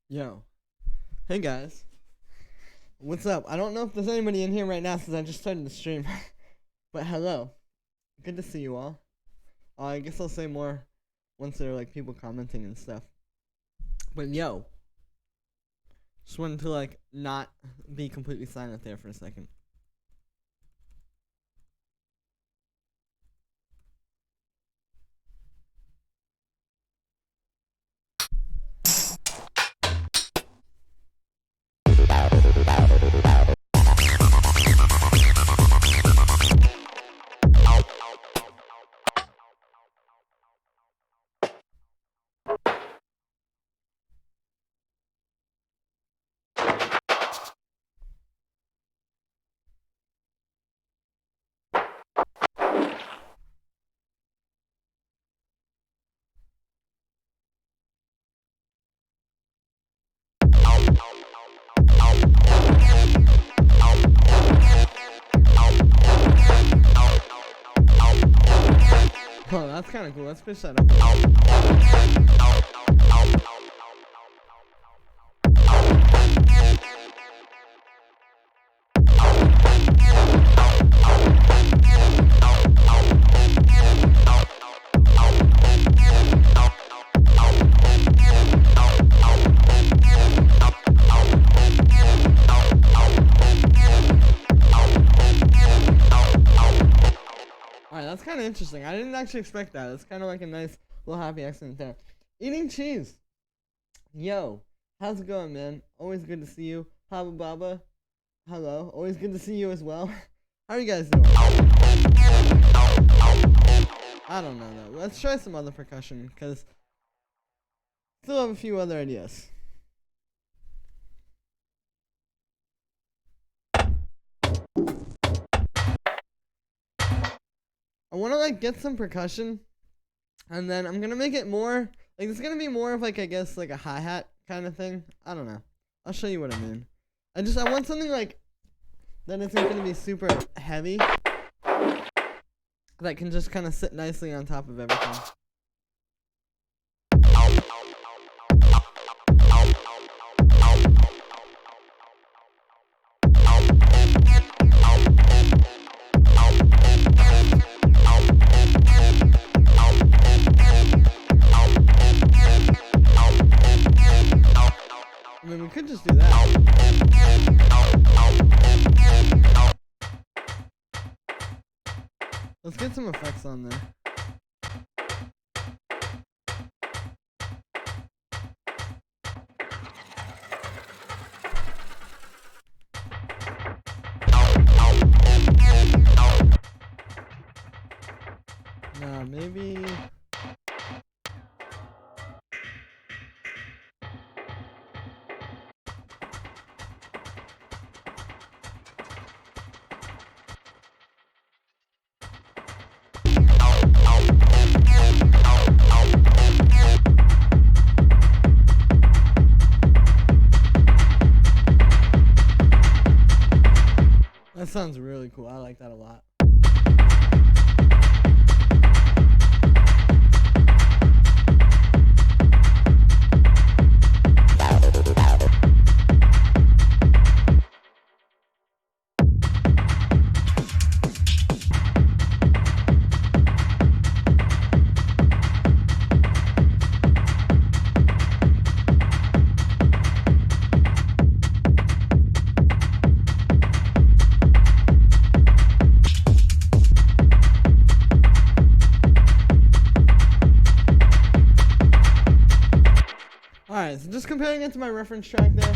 Yo. Hey guys. What's up? I don't know if there's anybody in here right now since I just started the stream. But hello. Good to see you all. I guess I'll say more once there are like people commenting and stuff. But yo. Just wanted to like not be completely silent there for a second. Oh, that's kind of cool. Let's fish that up. Alright, that's kind of interesting. I didn't actually expect that. It's kind of like a nice little happy accident there. Eating cheese. Yo, how's it going, man? Always good to see you. Haba Baba. Hello. Always good to see you as well. How are you guys doing? I don't know, though. Let's try some other percussion, because still have a few other ideas. I want to like get some percussion, and then I'm gonna make it more like it's gonna be more of like I guess like a hi-hat kind of thing. I don't know. I'll show you what I mean. I want something like that isn't gonna be super heavy, that can just kind of sit nicely on top of everything. I mean, we could just do that. Let's get some effects on there. Nah, maybe... That sounds really cool. I like that a lot. Alright, so just comparing it to my reference track there.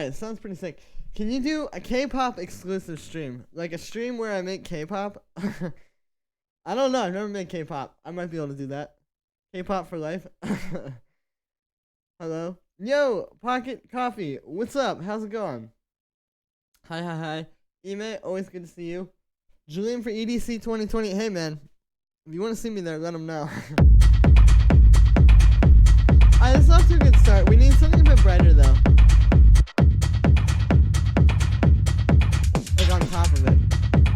Alright, sounds pretty sick. Can you do a K-pop exclusive stream? Like a stream where I make K-pop? I don't know. I've never made K-pop. I might be able to do that. K-pop for life. Hello? Yo, Pocket Coffee. What's up? How's it going? Hi. Ime, always good to see you. Julian for EDC 2020. Hey, man. If you want to see me there, let them know. Alright, it's off to a good start. We need something a bit brighter, though. Like on top of it.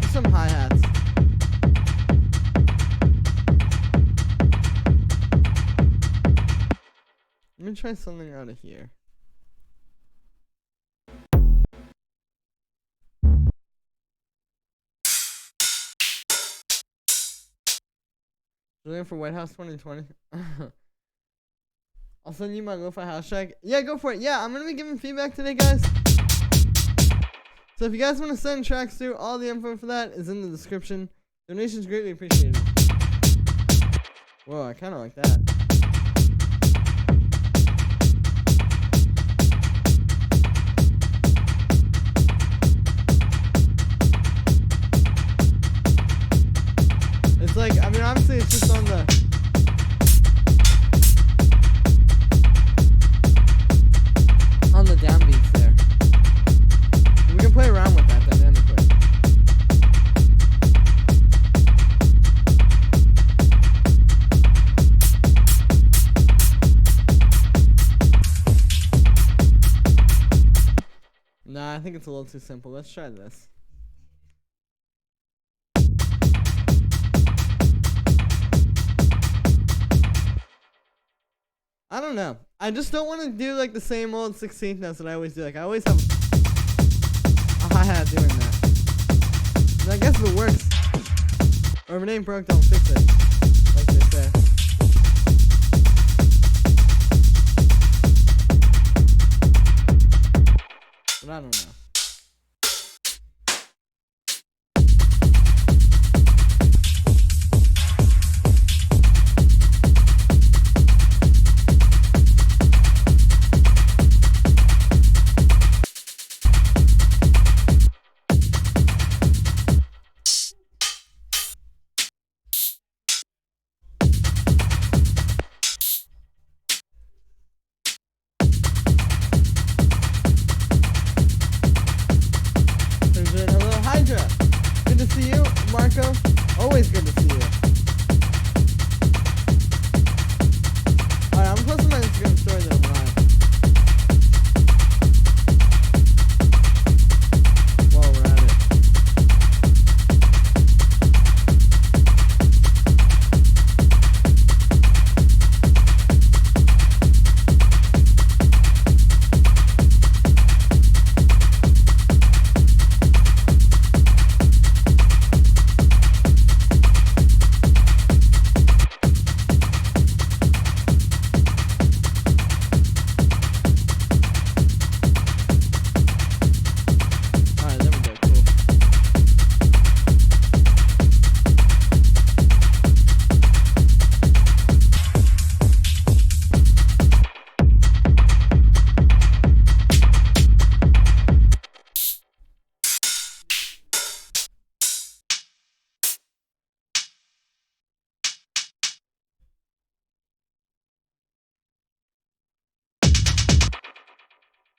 Just some hi-hats. Let me try something out of here. Julian for White House 2020. I'll send you my lo-fi house track. Yeah, go for it. Yeah, I'm going to be giving feedback today, guys. So if you guys want to send tracks through, all the info for that is in the description. Donations greatly appreciated. Whoa, I kind of like that. It's like, I mean, obviously it's just on the... on the downbeats there. We can play around with that dynamically. Nah, I think it's a little too simple. Let's try this. I don't know. I just don't want to do like the same old 16th notes that I always do. Like I always have a hi-hat doing that. And I guess if it works, or if it ain't broke, don't fix it, like they say. But I don't know. Always good to see you. Alright, I'm posting my Instagram story that I'm live. While we're at it.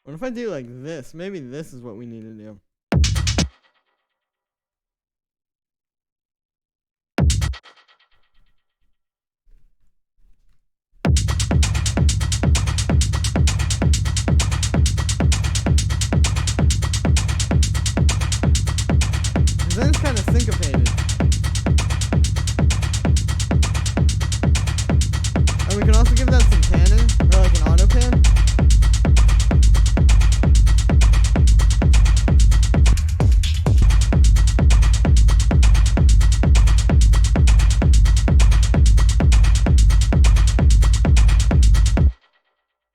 What if I do like this? Maybe this is what we need to do. Then it's kind of syncopated. And we can also give that some panning, or like an auto pan.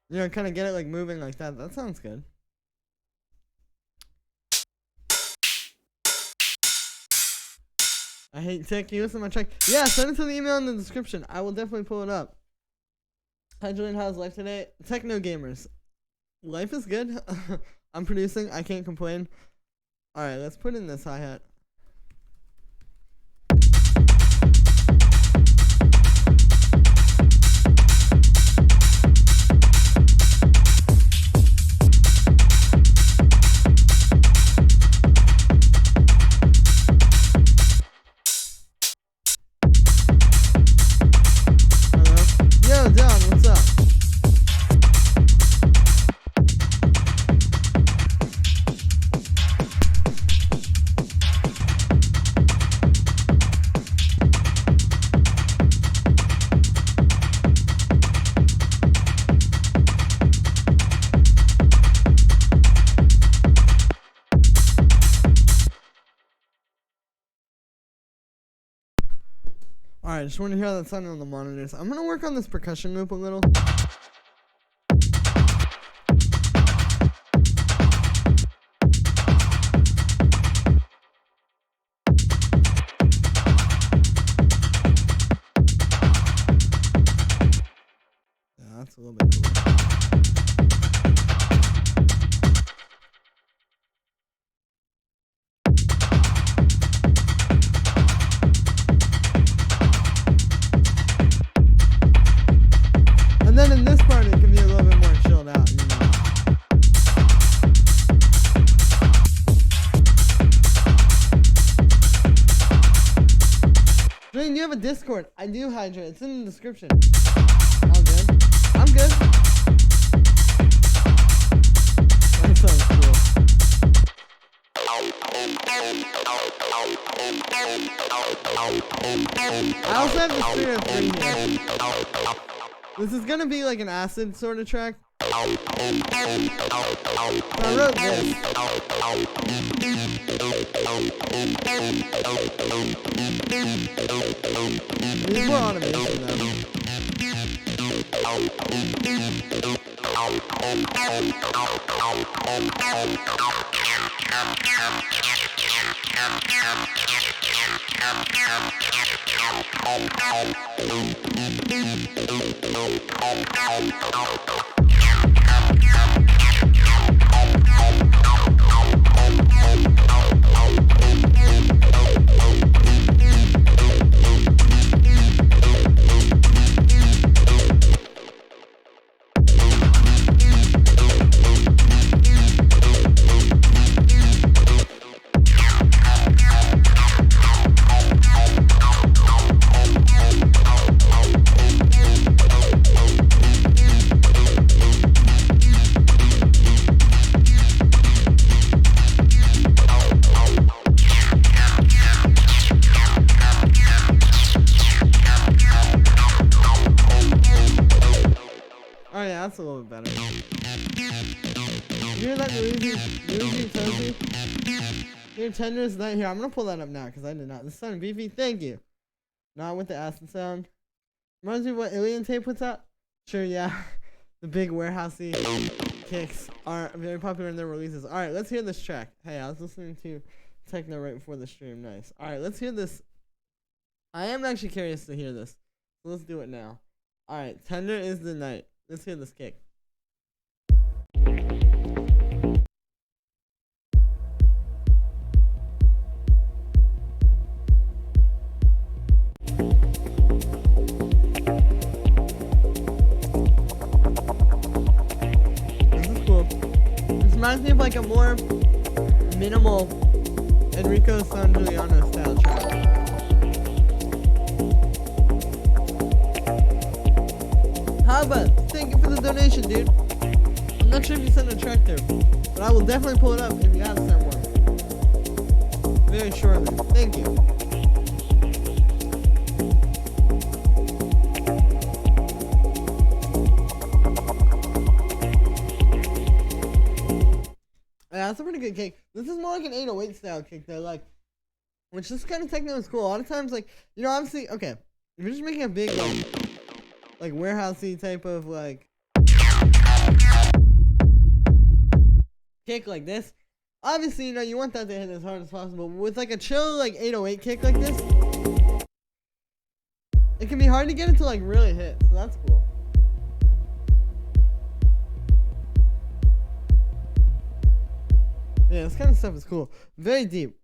You know, kind of get it like moving like that. That sounds good. I hate tech. Can you listen to my track? Yeah, send it to the email in the description. I will definitely pull it up. Hi, Julian. How's life today? Techno gamers. Life is good. I'm producing. I can't complain. All right, let's put in this hi-hat. Hello? Yo, Don, what's up? Alright, just want to hear how that sounded on the monitors. I'm gonna work on this percussion loop a little. Yeah, that's a little bit cool. And then in this part, it can be a little bit more chilled out, you know. Dwayne, you have a Discord. I do, Hydra. It's in the description. All good. I'm good. That sounds cool. I also have the Spirit 3 here. This is gonna be like an acid sort of track. So I wrote this. There's more automation though. Oh yeah, that's a little bit better. You hear that Luigi Tozy? Your tender is not here. I'm gonna pull that up now because I did not. This sounded beefy. Thank you. Not with the acid sound. Reminds me of what Alien Tape puts out. Sure, yeah. The big warehousey kicks are very popular in their releases. All right, let's hear this track. Hey, I was listening to Techno right before the stream. Nice. All right, let's hear this. I am actually curious to hear this. So let's do it now. All right, Tender is the Night. Let's hear this kick. This is cool. This reminds me of like a more minimal Enrico San Giuliano style track. How about? Thank you for the donation, dude. I'm not sure if you sent a track there, but I will definitely pull it up if you have sent one. Very shortly. Thank you. Yeah, that's a pretty good kick. This is more like an 808 style kick though, like, which this kind of techno is cool. A lot of times, like, you know, obviously, okay, if you're just making a big, like warehousey type of, like, kick like this, obviously, you know, you want that to hit as hard as possible. But with, like, a chill, like, 808 kick like this, it can be hard to get it to, like, really hit, so that's cool. Yeah, this kind of stuff is cool. Very deep.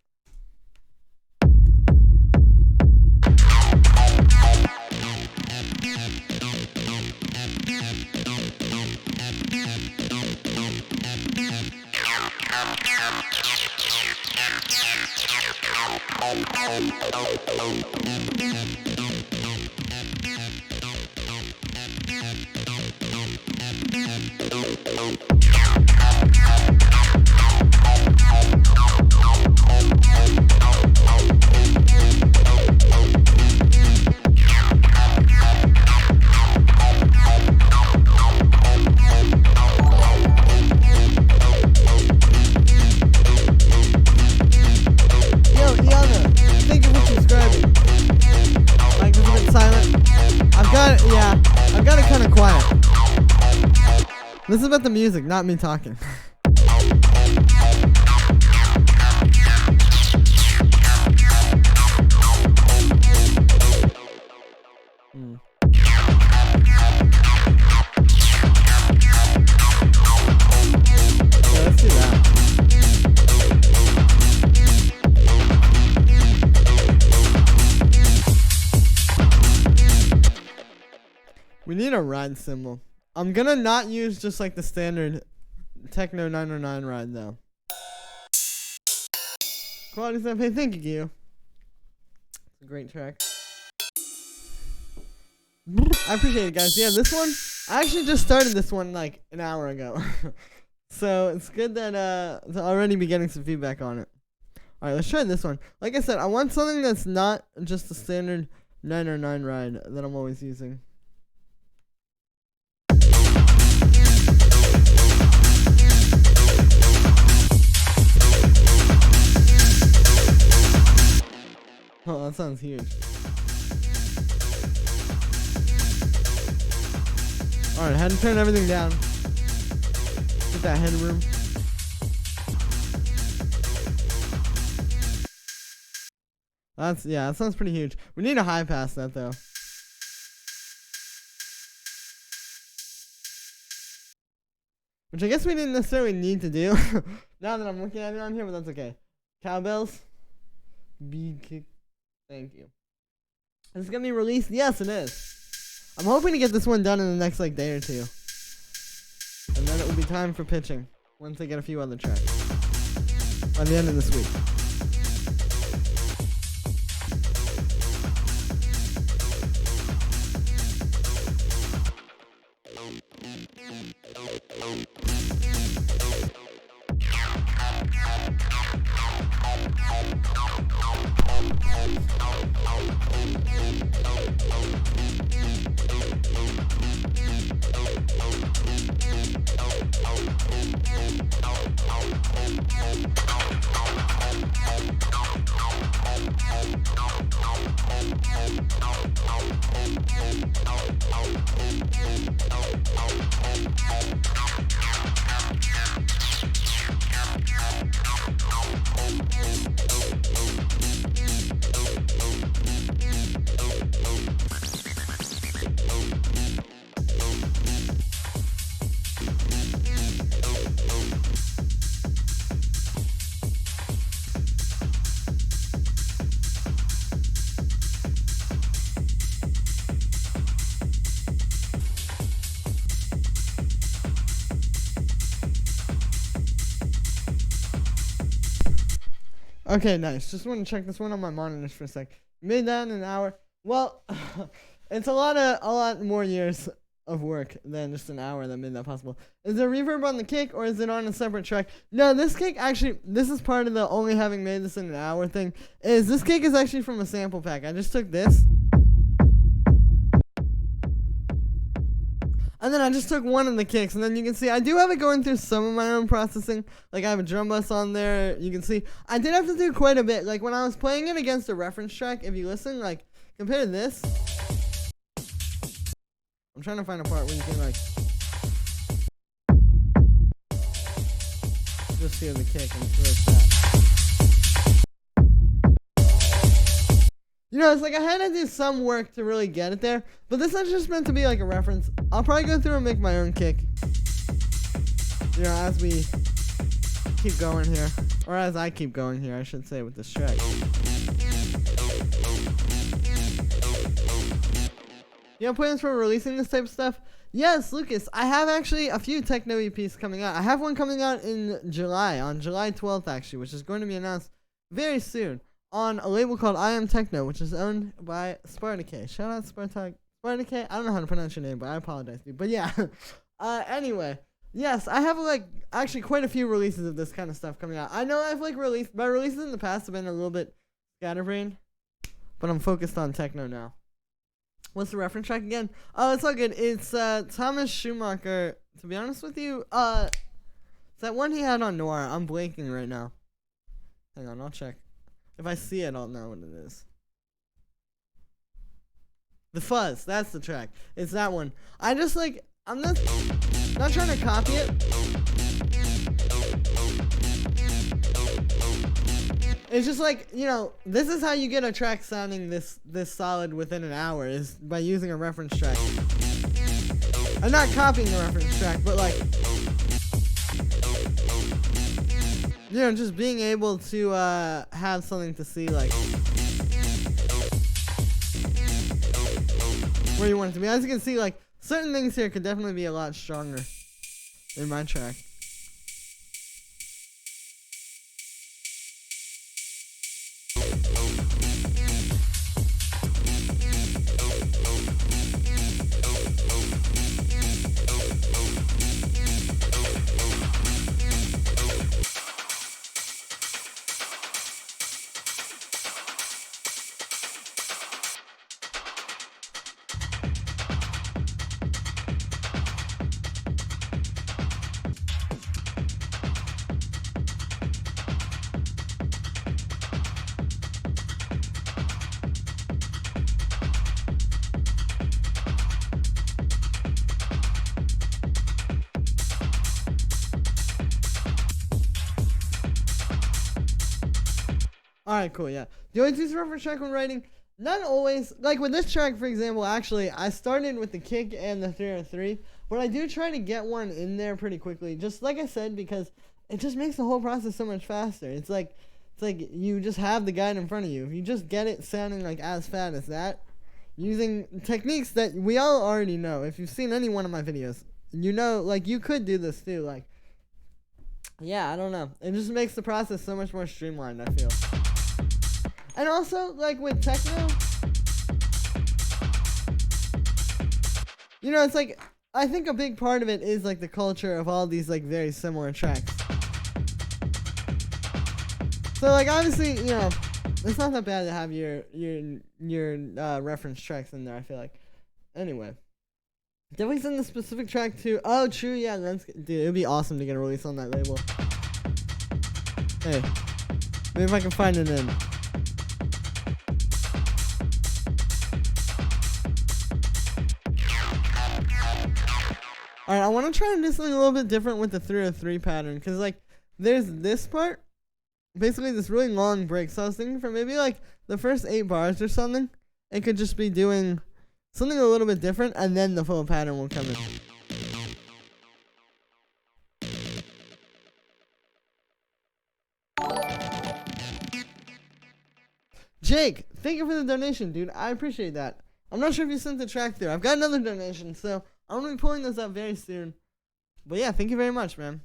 This is about the music, not me talking. Yeah, let's do that. We need a ride symbol. I'm gonna not use just like the standard Techno 909 ride though. Quality stuff. Hey, thank you. It's a great track. I appreciate it, guys. Yeah, this one, I actually just started this one like an hour ago. So it's good that to already be getting some feedback on it. Alright, let's try this one. Like I said, I want something that's not just the standard 909 ride that I'm always using. Oh, that sounds huge. Alright, I had to turn everything down. Get that headroom. Yeah, that sounds pretty huge. We need to high pass that though. Which I guess we didn't necessarily need to do. Now that I'm looking at it on here, but that's okay. Cowbells. Big kick. Thank you. Is this gonna be released? Yes, it is. I'm hoping to get this one done in the next like day or two. And then it will be time for pitching. Once I get a few other tracks. By the end of this week. Okay, nice. Just want to check this one on my monitors for a sec. Made that in an hour. Well, it's a lot more years of work than just an hour that made that possible. Is there reverb on the kick or is it on a separate track? No, this kick actually, this is part of the only having made this in an hour thing. Is this kick is actually from a sample pack. I just took this. And then I just took one of the kicks, and then you can see I do have it going through some of my own processing. Like I have a drum bus on there. You can see I did have to do quite a bit. Like when I was playing it against a reference track, if you listen, like compared to this, I'm trying to find a part where you can like just hear the kick and it's like that. You know, it's like I had to do some work to really get it there, but this is just meant to be like a reference. I'll probably go through and make my own kick, you know, as we keep going here. Or as I keep going here, I should say, with this track. You have plans for releasing this type of stuff? Yes, Lucas. I have actually a few techno EPs coming out. I have one coming out in July, on July 12th actually, which is going to be announced very soon on a label called I Am Techno, which is owned by Spartacay. Shout out Spartacay. I don't know how to pronounce your name, but I apologize, dude. But yeah. Anyway, yes, I have like actually quite a few releases of this kind of stuff coming out. I know I've like released my releases in the past have been a little bit scatterbrained, but I'm focused on techno now. What's the reference track again? Oh, it's all good. It's Thomas Schumacher. To be honest with you, it's that one he had on Noir. I'm blanking right now. Hang on, I'll check. If I see it, I'll know what it is. The Fuzz, that's the track. It's that one. I just like, I'm not trying to copy it. It's just like, you know, this is how you get a track sounding this solid within an hour, is by using a reference track. I'm not copying the reference track, but like, you know, just being able to have something to see, like, where you want it to be. As you can see, like, certain things here could definitely be a lot stronger in my track. Alright, cool, yeah. Do you always use reference track when writing? Not always. Like with this track, for example, actually, I started with the kick and the 303, but I do try to get one in there pretty quickly. Just like I said, because it just makes the whole process so much faster. It's like you just have the guide in front of you. If you just get it sounding like as fat as that, using techniques that we all already know. If you've seen any one of my videos, you know, like, you could do this too. Like, yeah, I don't know. It just makes the process so much more streamlined, I feel. And also, like, with techno, you know, it's like, I think a big part of it is, like, the culture of all these, like, very similar tracks. So, like, obviously, you know, it's not that bad to have your reference tracks in there, I feel like. Anyway. Definitely send the specific track to, oh, true, yeah, dude, it would be awesome to get a release on that label. Hey, maybe if I can find it in. Alright, I want to try and do something a little bit different with the 303 pattern, because, like, there's this part, basically this really long break, so I was thinking for maybe, like, the first 8 bars or something, it could just be doing something a little bit different, and then the full pattern will come in. Jake, thank you for the donation, dude. I appreciate that. I'm not sure if you sent the track through. I've got another donation, so I'm going to be pulling those up very soon. But yeah, thank you very much, man.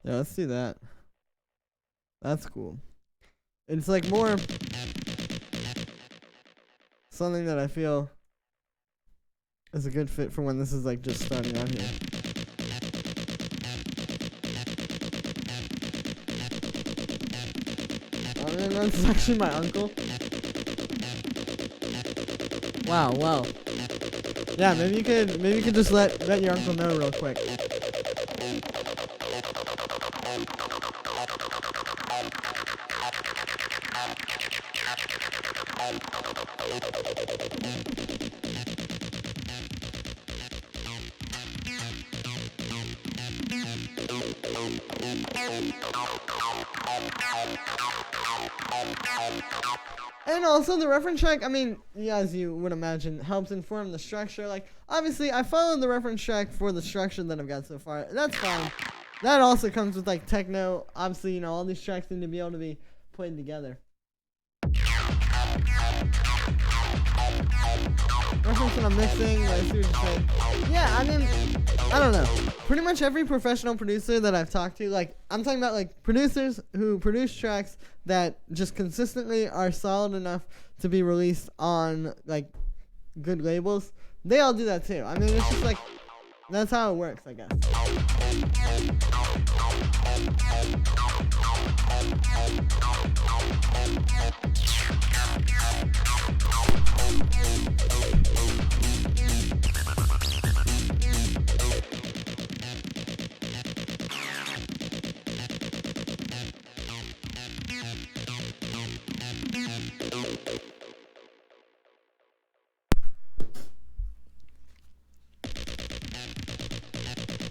Yeah, let's do that. That's cool. It's like more something that I feel is a good fit for when this is like just starting out here. Oh man, that's actually my uncle. Wow, wow. Yeah, maybe you could just let your uncle know real quick. And also the reference track, I mean, yeah, as you would imagine, helps inform the structure. Like, obviously, I followed the reference track for the structure that I've got so far. That's fine. That also comes with, like, techno. Obviously, you know, all these tracks need to be able to be played together. Reference when I'm mixing, I see what you're saying. Yeah, I mean, I don't know. Pretty much every professional producer that I've talked to, like, I'm talking about, like, producers who produce tracks that just consistently are solid enough to be released on, like, good labels. They all do that too. I mean, it's just like, that's how it works, I guess.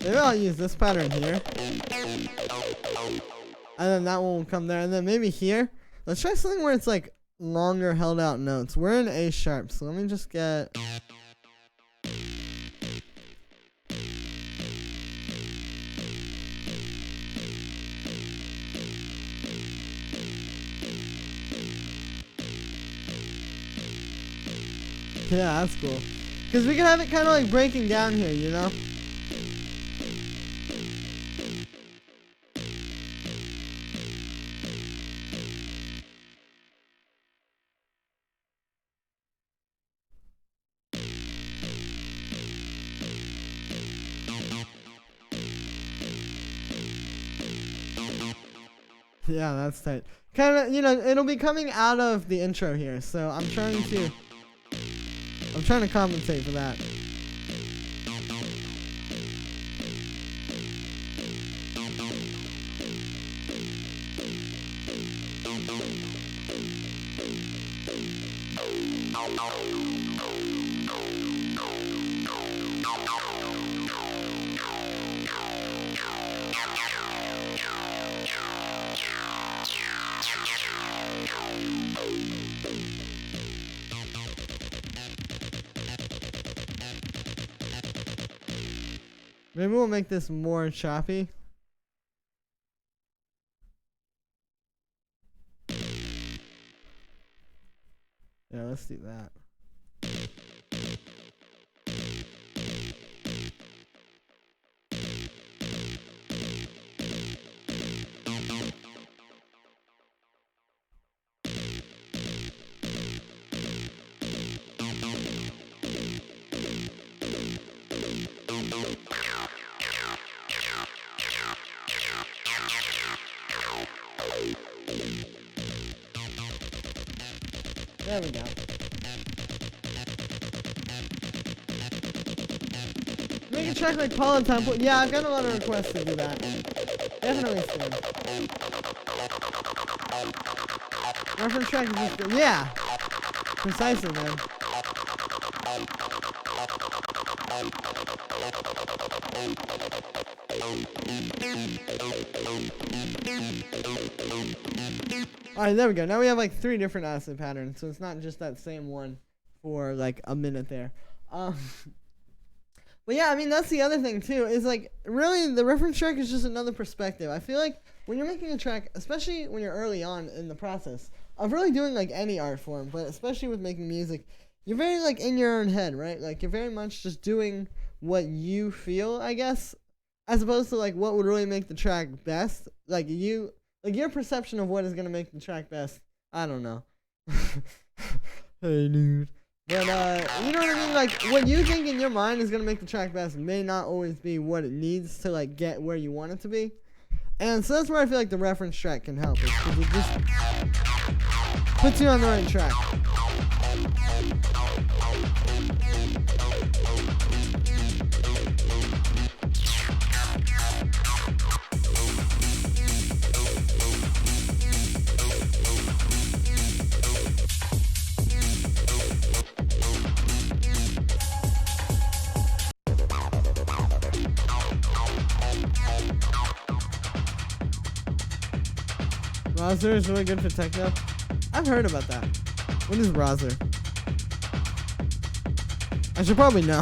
Maybe I'll use this pattern here. And then that one will come there. And then maybe here. Let's try something where it's like longer held out notes. We're in A sharp, so let me just get... Yeah, that's cool. Because we can have it kind of like breaking down here, you know? Yeah, that's tight. Kind of, you know, it'll be coming out of the intro here, so I'm trying to compensate for that. Maybe we'll make this more choppy. Yeah, let's do that. There we go. Make a track like Paula Temple. Yeah, I've got a lot of requests to do that. Definitely soon. Reference track is just good. Yeah. Precisely, man. Alright, there we go. Now we have like 3 different acid patterns, so it's not just that same one for like a minute there. But yeah, I mean, that's the other thing too, is like, really, the reference track is just another perspective. I feel like when you're making a track, especially when you're early on in the process of really doing like any art form, but especially with making music, you're very like in your own head, right? Like, you're very much just doing what you feel, I guess, as opposed to like what would really make the track best. Like, your perception of what is going to make the track best, I don't know. Hey, dude. But, you know what I mean? Like, what you think in your mind is going to make the track best may not always be what it needs to, like, get where you want it to be. And so that's where I feel like the reference track can help, because it just puts you on the right track. Roser is really good for techno. I've heard about that. What is Roser? I should probably know.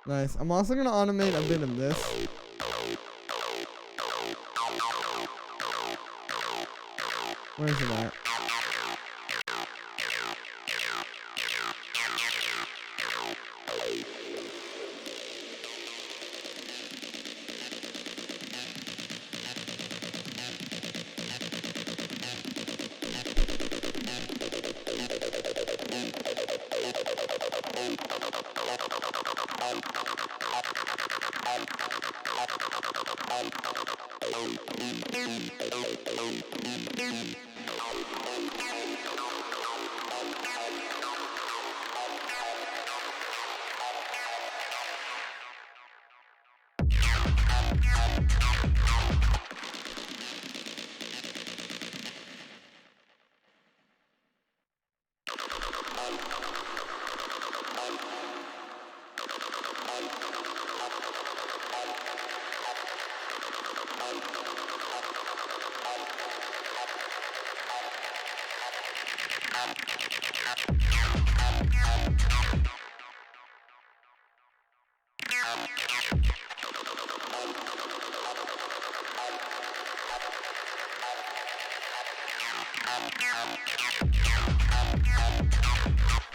Nice. I'm also gonna automate a bit of this. Where is it at?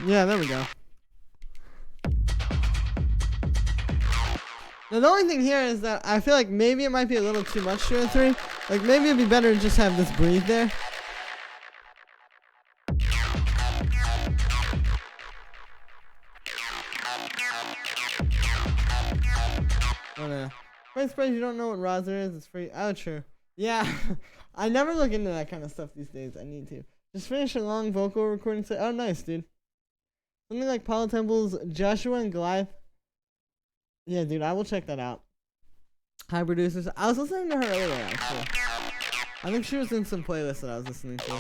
Yeah, there we go. Now the only thing here is that I feel like maybe it might be a little too much 2 and 3. Like maybe it'd be better to just have this breathe there. Oh no. Price price, you don't know what Roser is, it's free. Oh true. Yeah. I never look into that kind of stuff these days. I need to. Just finish a long vocal recording set. Oh nice, dude. Something like Paula Temple's Joshua and Goliath. Yeah, dude, I will check that out. Hi, producers. I was listening to her earlier, actually. I think she was in some playlists that I was listening to.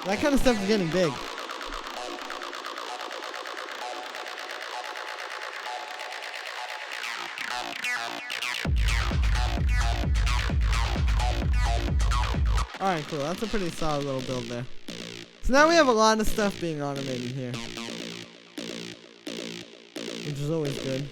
That kind of stuff is getting big. Alright, cool. That's a pretty solid little build there. So now we have a lot of stuff being automated here, which is always good.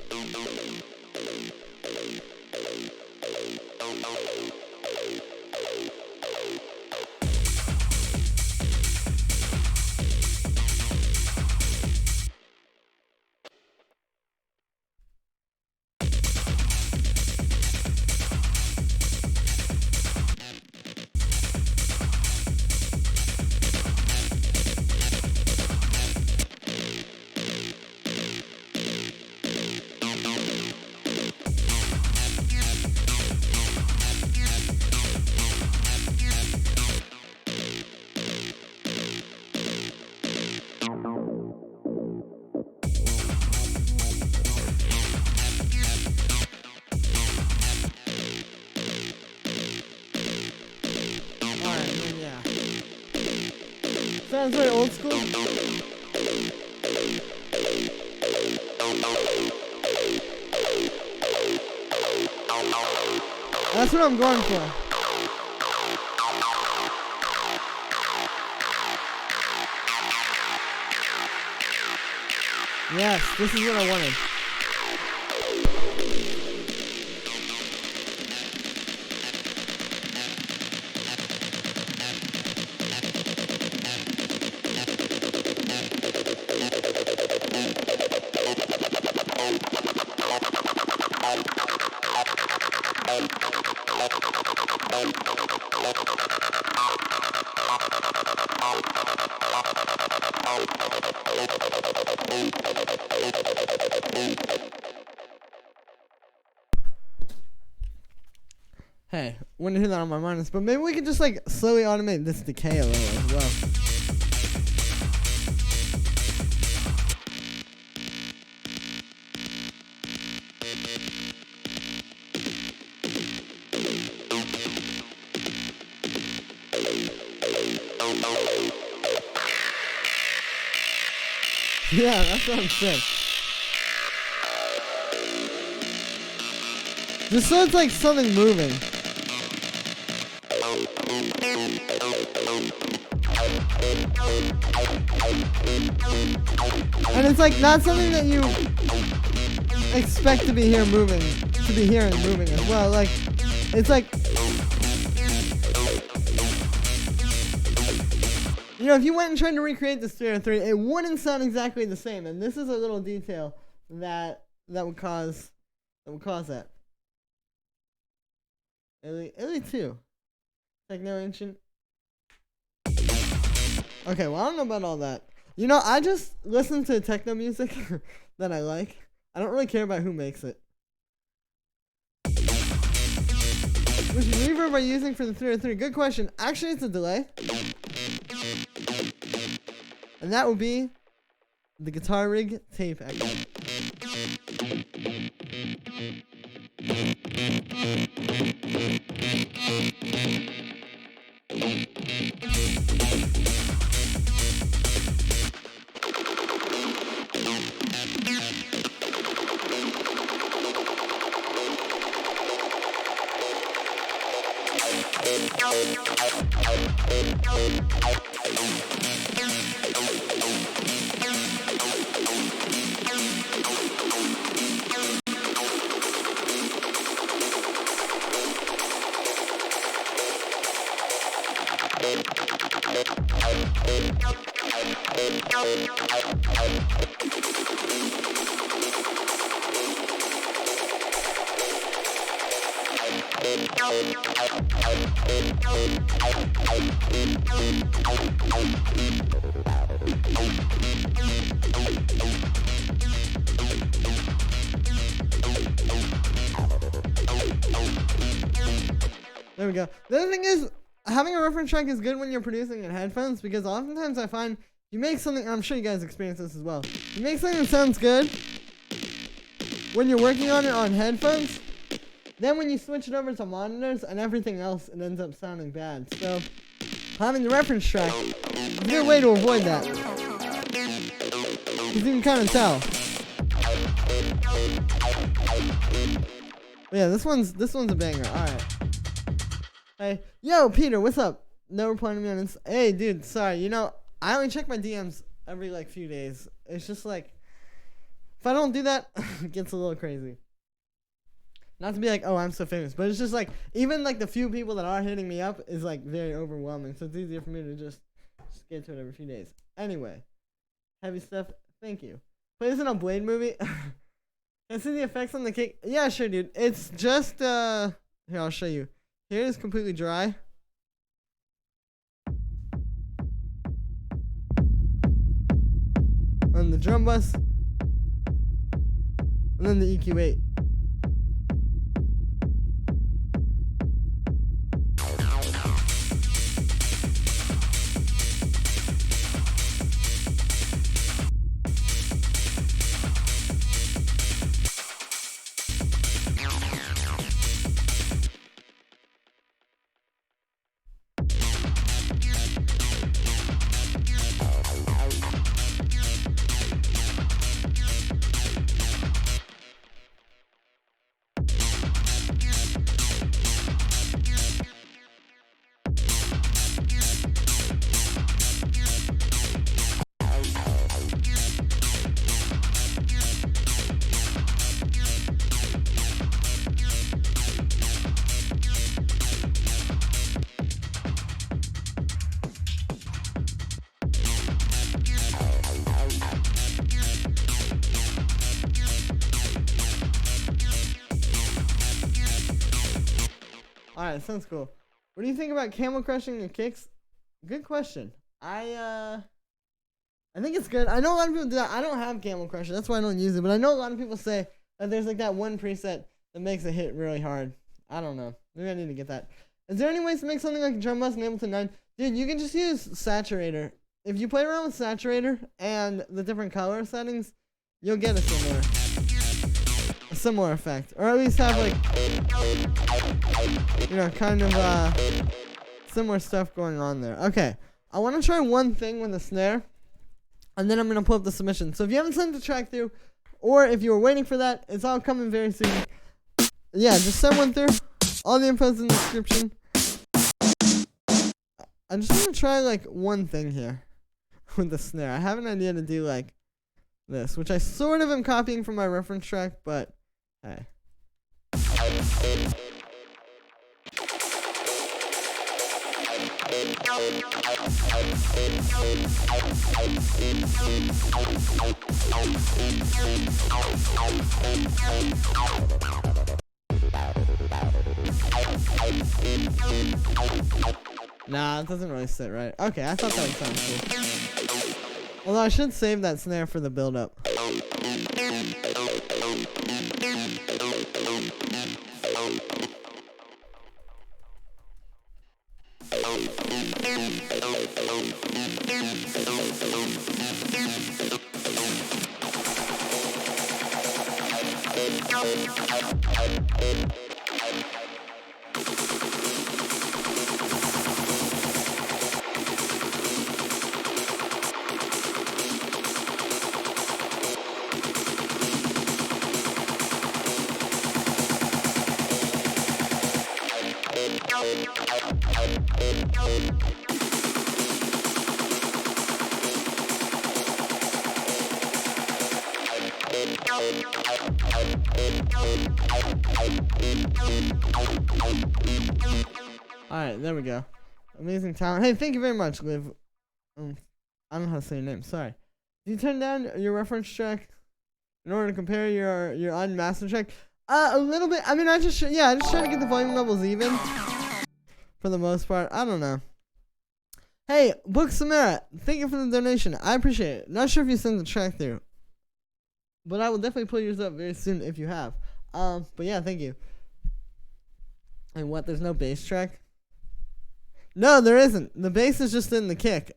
Sounds very old school. That's what I'm going for. Yes, this is what I wanted. Hey, wouldn't hear that on my minus, but maybe we can just like slowly automate this decay a little as well. Yeah, that sounds sick. Just so it's like something moving. And it's like not something that you expect to be hearing moving as well. Like, it's like, you know, if you went and tried to recreate this 303, it wouldn't sound exactly the same. And this is a little detail that would cause that. Illy 2. Techno ancient. Okay, well, I don't know about all that. You know, I just listen to techno music that I like. I don't really care about who makes it. Which reverb are you using for the 303? Good question. Actually, it's a delay. And that would be the Guitar Rig Tape Echo. There we go. The other thing is, having a reference track is good when you're producing in headphones, because oftentimes I find you make something, and I'm sure you guys experience this as well, you make something that sounds good when you're working on it on headphones, then when you switch it over to monitors and everything else, it ends up sounding bad. So having the reference track is a good way to avoid that, because you can kind of tell. But yeah, this one's a banger. All right. Hey, yo, Peter, what's up? No reply to me on Insta. Hey, dude, sorry. You know, I only check my DMs every, like, few days. It's just, like, if I don't do that, it gets a little crazy. Not to be like, oh, I'm so famous. But it's just, like, even, like, the few people that are hitting me up is, like, very overwhelming. So it's easier for me to just get to it every few days. Anyway, heavy stuff. Thank you. Play this in a Blade movie. Can I see the effects on the kick? Yeah, sure, dude. It's just, here, I'll show you. Here is completely dry. On the drum bus. And then the EQ8. Alright, sounds cool. What do you think about camel crushing your kicks? Good question. I think it's good. I know a lot of people do that. I don't have camel crusher, that's why I don't use it. But I know a lot of people say that there's like that one preset that makes it hit really hard. I don't know. Maybe I need to get that. Is there any ways to make something like a drum bus in Ableton 9? Dude, you can just use Saturator. If you play around with Saturator and the different color settings, you'll get a similar effect. Or at least have like, you know, kind of similar stuff going on there. Okay, I want to try one thing with the snare, and then I'm going to pull up the submission. So if you haven't sent the track through, or if you were waiting for that, it's all coming very soon. Yeah, just send one through. All the info's in the description. I just want to try like one thing here with the snare. I have an idea to do like this, which I sort of am copying from my reference track, but hey. Nah, it doesn't really sit right. Okay, I thought that would sound cool. Although I should save that snare for the build-up. Alright, there we go. Amazing talent. Hey, thank you very much, Liv. I don't know how to say your name. Sorry. Did you turn down your reference track in order to compare your unmastered track? A little bit. I mean, I just try to get the volume levels even. For the most part. I don't know. Hey, Book Samara, thank you for the donation. I appreciate it. Not sure if you sent the track through, but I will definitely pull yours up very soon if you have. But yeah, thank you. And what? There's no bass track? No, there isn't. The bass is just in the kick.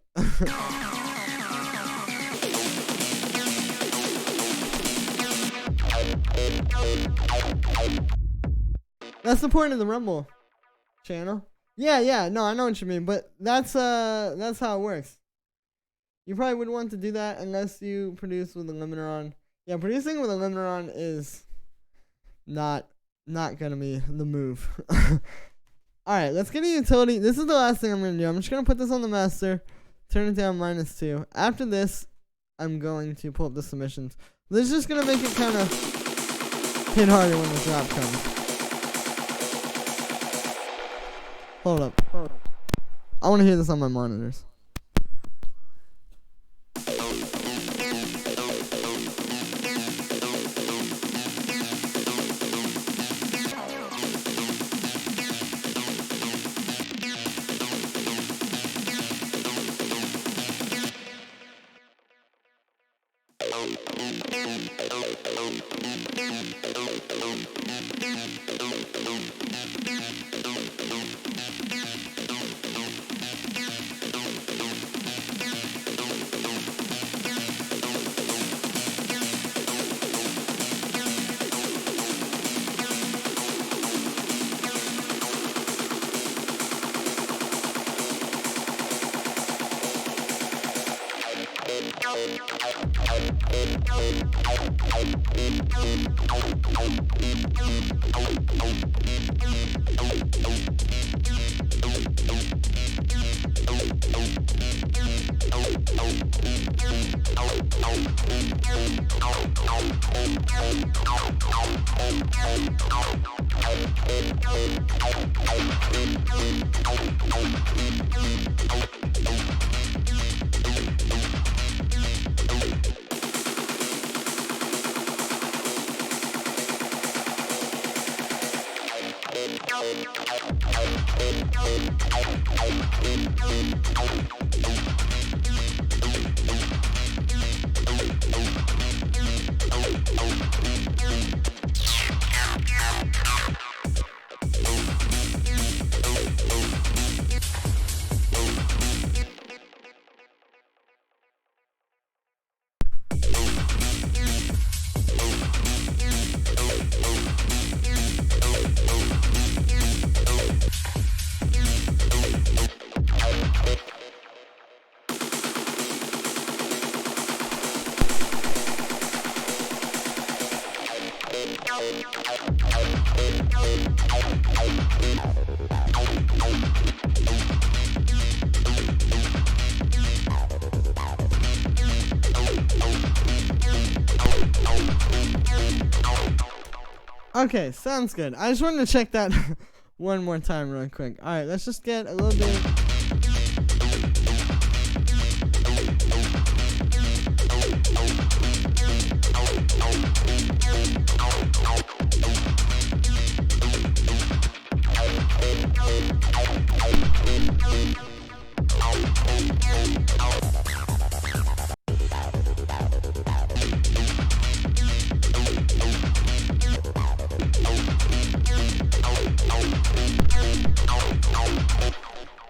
That's the point of the Rumble channel. Yeah, no, I know what you mean, but that's how it works. You probably wouldn't want to do that unless you produce with a limiter on. Yeah, producing with a limiter on is not gonna be the move. Alright, let's get a utility. This is the last thing I'm gonna do. I'm just gonna put this on the master, turn it down -2. After this, I'm going to pull up the submissions. This is just gonna make it kind of hit harder when the drop comes. Hold up. I want to hear this on my monitors. Okay, sounds good. I just wanted to check that one more time real quick. Alright, let's just get a little bit.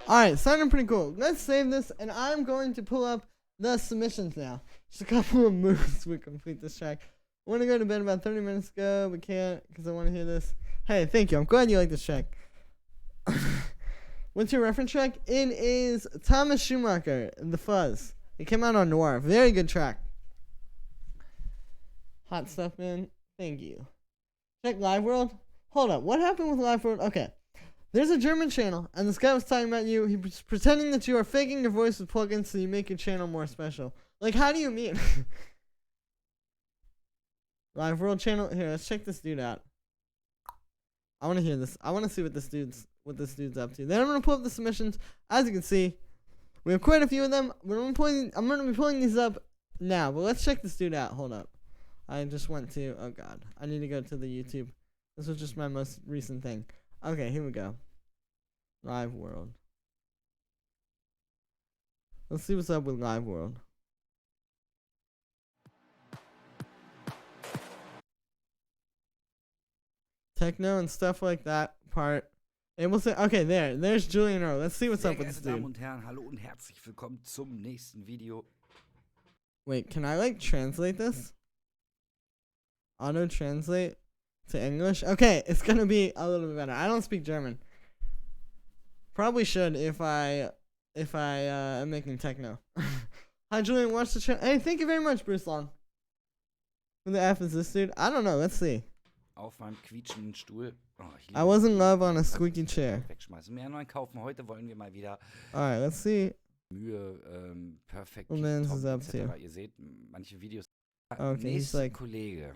Alright, sounding pretty cool. Let's save this, and I'm going to pull up the submissions now. Just a couple of moves to complete this track. I want to go to bed about 30 minutes ago, but can't because I want to hear this. Hey, thank you. I'm glad you like this track. What's your reference track? It is Thomas Schumacher, The Fuzz. It came out on Noir. Very good track. Hot stuff, man. Thank you. Check Live World. Hold up. What happened with Live World? Okay. There's a German channel, and this guy was talking about you. He was pretending that you are faking your voice with plugins so you make your channel more special. Like, how do you mean? Live World channel. Here, let's check this dude out. I want to hear this. I want to see what this dude's up to. Then I'm gonna pull up the submissions. As you can see, we have quite a few of them. I'm gonna be pulling these up now. But let's check this dude out. Hold up. I just went to. Oh God. I need to go to the YouTube. This was just my most recent thing. Okay, here we go. Live World. Let's see what's up with Live World. Techno and stuff like that part. And we'll say, okay, there's Julie and Earl. Let's see what's up with this dude. Damen und Herren, hallo und herzlich willkommen zum nächsten Video. Wait, can I like translate this? Auto translate to English? Okay, it's gonna be a little bit better. I don't speak German. Probably should if I am making techno. Hi Julian, watch the channel. Hey, thank you very much, Bruce Long. Who the F is this dude? I don't know, let's see. Auf meinem quietschenden Stuhl. Oh, I was in love on a squeaky chair. Wegschmeißen. Mehr neu kaufen. Heute wollen wir mal wieder Alright, let's see. Mühe, perfekt. What man is up to? Ihr seht manche Videos. Okay, he's like Kollege.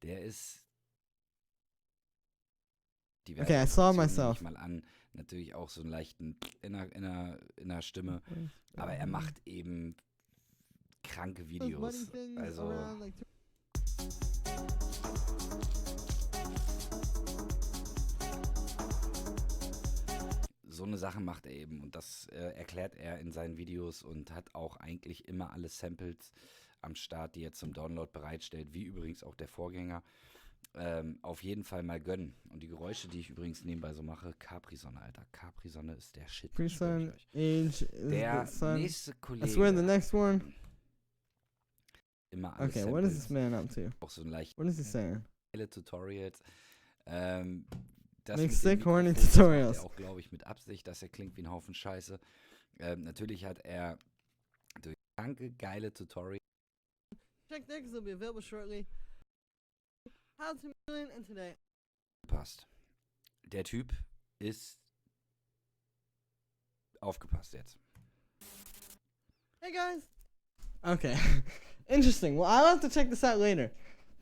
Der ist okay, I saw myself. Mal an. Natürlich auch so einen leichten in der Stimme. Aber er macht eben kranke Videos. Also so eine Sache macht er eben und das erklärt er in seinen Videos und hat auch eigentlich immer alle Samples am Start, die er zum Download bereitstellt, wie übrigens auch der Vorgänger. Auf jeden Fall mal gönnen. Und die Geräusche, die ich übrigens nebenbei so mache, Capri-Sonne, Alter. Capri-Sonne ist der Shit. Capri-Sonne, Age is der the sun. nächste Kollege. I swear the next one. Immer alles okay, Samples, what is this man up to? Auch so ein leicht. What is he saying? Tutorials. Make sick, horny Tutorials. Auch, glaube ich, mit Absicht, dass er klingt wie ein Haufen Scheiße. Natürlich hat er durch kranke, geile Tutorials. Check there, because it'll be available shortly. How to million and today. Passt. Der Typ ist aufgepasst jetzt. Hey guys. Okay. Interesting. Well, I'll have to check this out later.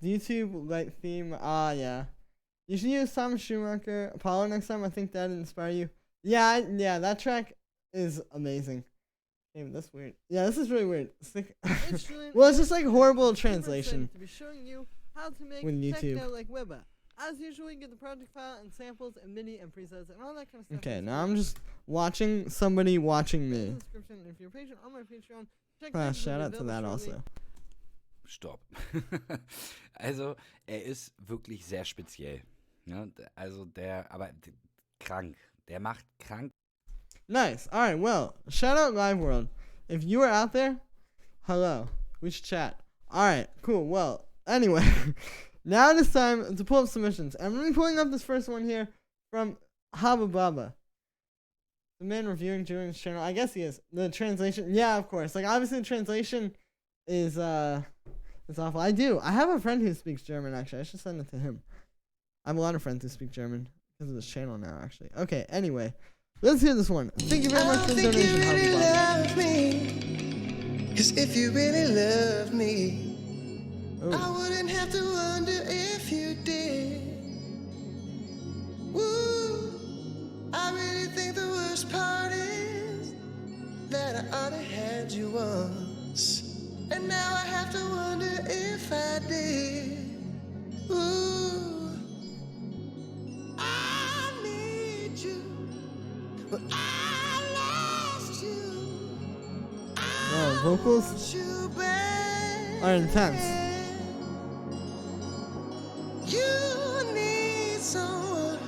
The YouTube light theme. Yeah. You should use Thomas Schumacher Apollo next time. I think that'd inspire you. Yeah, that track is amazing. Damn, that's weird. Yeah, this is really weird. Well, it's just like horrible translation. To be showing you how to make techno like Webber. As usual, you get the project file and samples and MIDI and presets and all that kind of stuff. Okay, now I'm just watching somebody watching me. If you're patient on my Patreon, check shout out to that also. Stopp. Also, er ist wirklich sehr speziell. Ne? Also, aber krank. Der macht krank. Nice. Alright, well, shout out Live World. If you are out there, hello. We should chat. Alright, cool. Well, anyway, now it is time to pull up submissions. I'm going to be pulling up this first one here from Haba Baba. The man reviewing Julian's channel. I guess he is. The translation, yeah, of course. Like, obviously, the translation is awful. I have a friend who speaks German, actually. I should send it to him. I have a lot of friends who speak German because of this channel now, actually. Okay, anyway. Let's hear this one. Thank you very much for the donation. You really love me. 'Cause if you really love me, I wouldn't have to wonder if you did. Woo, I really think the worst part is that I oughta had you once, and now I have to wonder if I did. Ooh, I need you, but I lost you. Wow, vocals You back. are intense. You need someone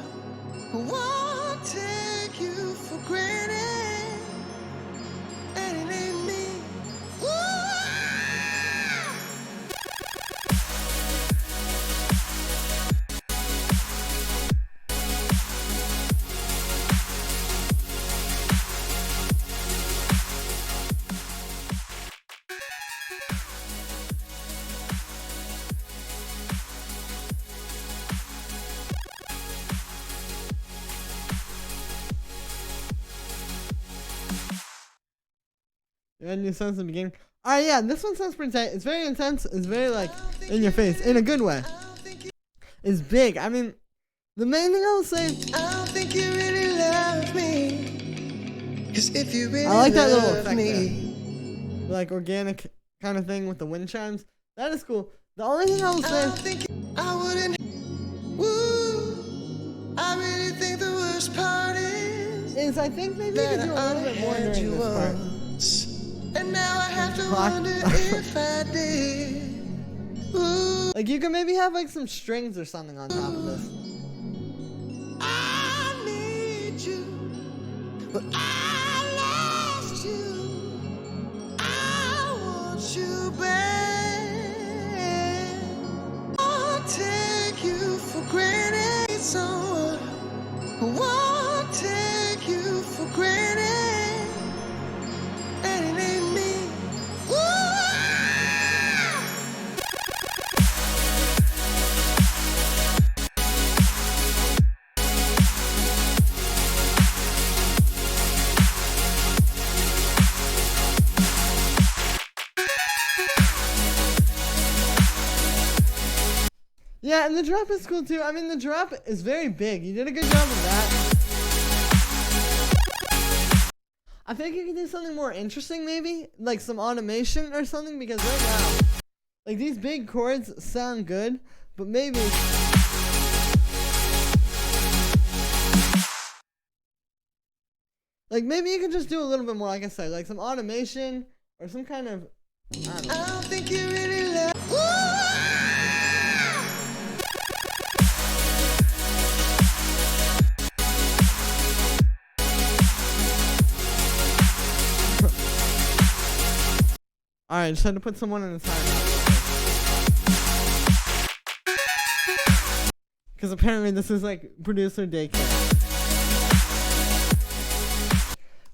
who won't take you for granted, and it ain't me. Woo! You had new sounds in the beginning. Alright, yeah, this one sounds pretty tight. It's very intense. It's very, like, in your face. In a good way. It's big. I mean, the main thing I will say, I don't think you really love me. 'Cause if you really I like that little love effect me, there. Like, organic kind of thing with the wind chimes. That is cool. The only thing I will I say, don't think I wouldn't. Woo, I really think the worst part is I think maybe you that could do a I little bit more had during you this part. once, and now I have to Clock. wonder if I did. Ooh, Like, you could maybe have, like, some strings or something on top of this. I need you, but I lost you. I want you back. I'll take you for granted. Someone who won't take you for granted, and it ain't me. Woo! Yeah, and the drop is cool too. I mean, the drop is very big. You did a good job of that. I think you could do something more interesting, maybe like some automation or something, because right now, like, these big chords sound good, but maybe you could just do a little bit more, like I said, like some automation or some kind of, I don't know. I don't think you really love. Woo! Alright, just had to put someone in the timeout. Because apparently this is like producer daycare.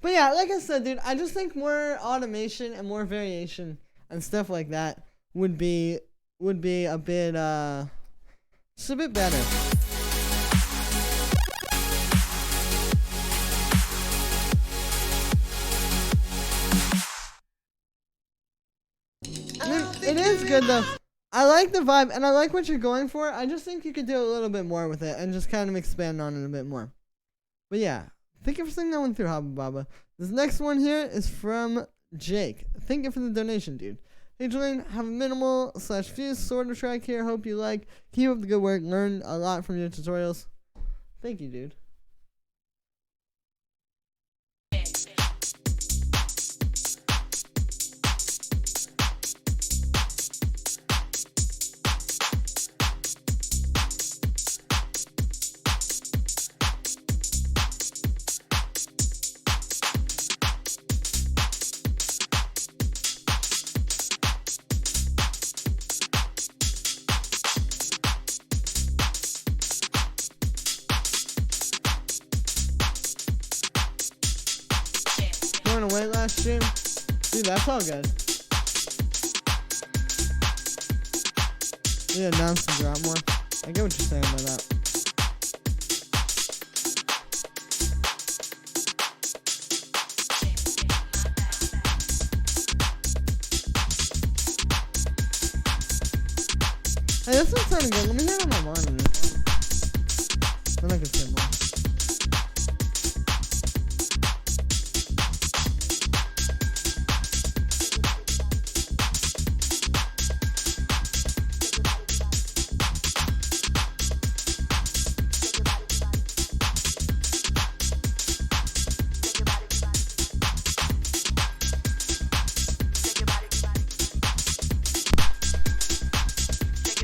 But yeah, like I said, dude, I just think more automation and more variation and stuff like that would be a bit just a bit better. I mean, it is good though. I like the vibe and I like what you're going for. I just think you could do a little bit more with it and just kind of expand on it a bit more. But yeah, thank you for sending that one through, Haba Baba. This next one here is from Jake. Thank you for the donation, dude. Hey Julian, have a minimal/few sort of track here. Hope you like. Keep up the good work. Learn a lot from your tutorials. Thank you, dude. Going away last stream? Dude, that's all good. Yeah, announce and drop more. I get what you're saying by that. Hey, this one's sounding good. Let me hear it on my monitor. Then I can say more.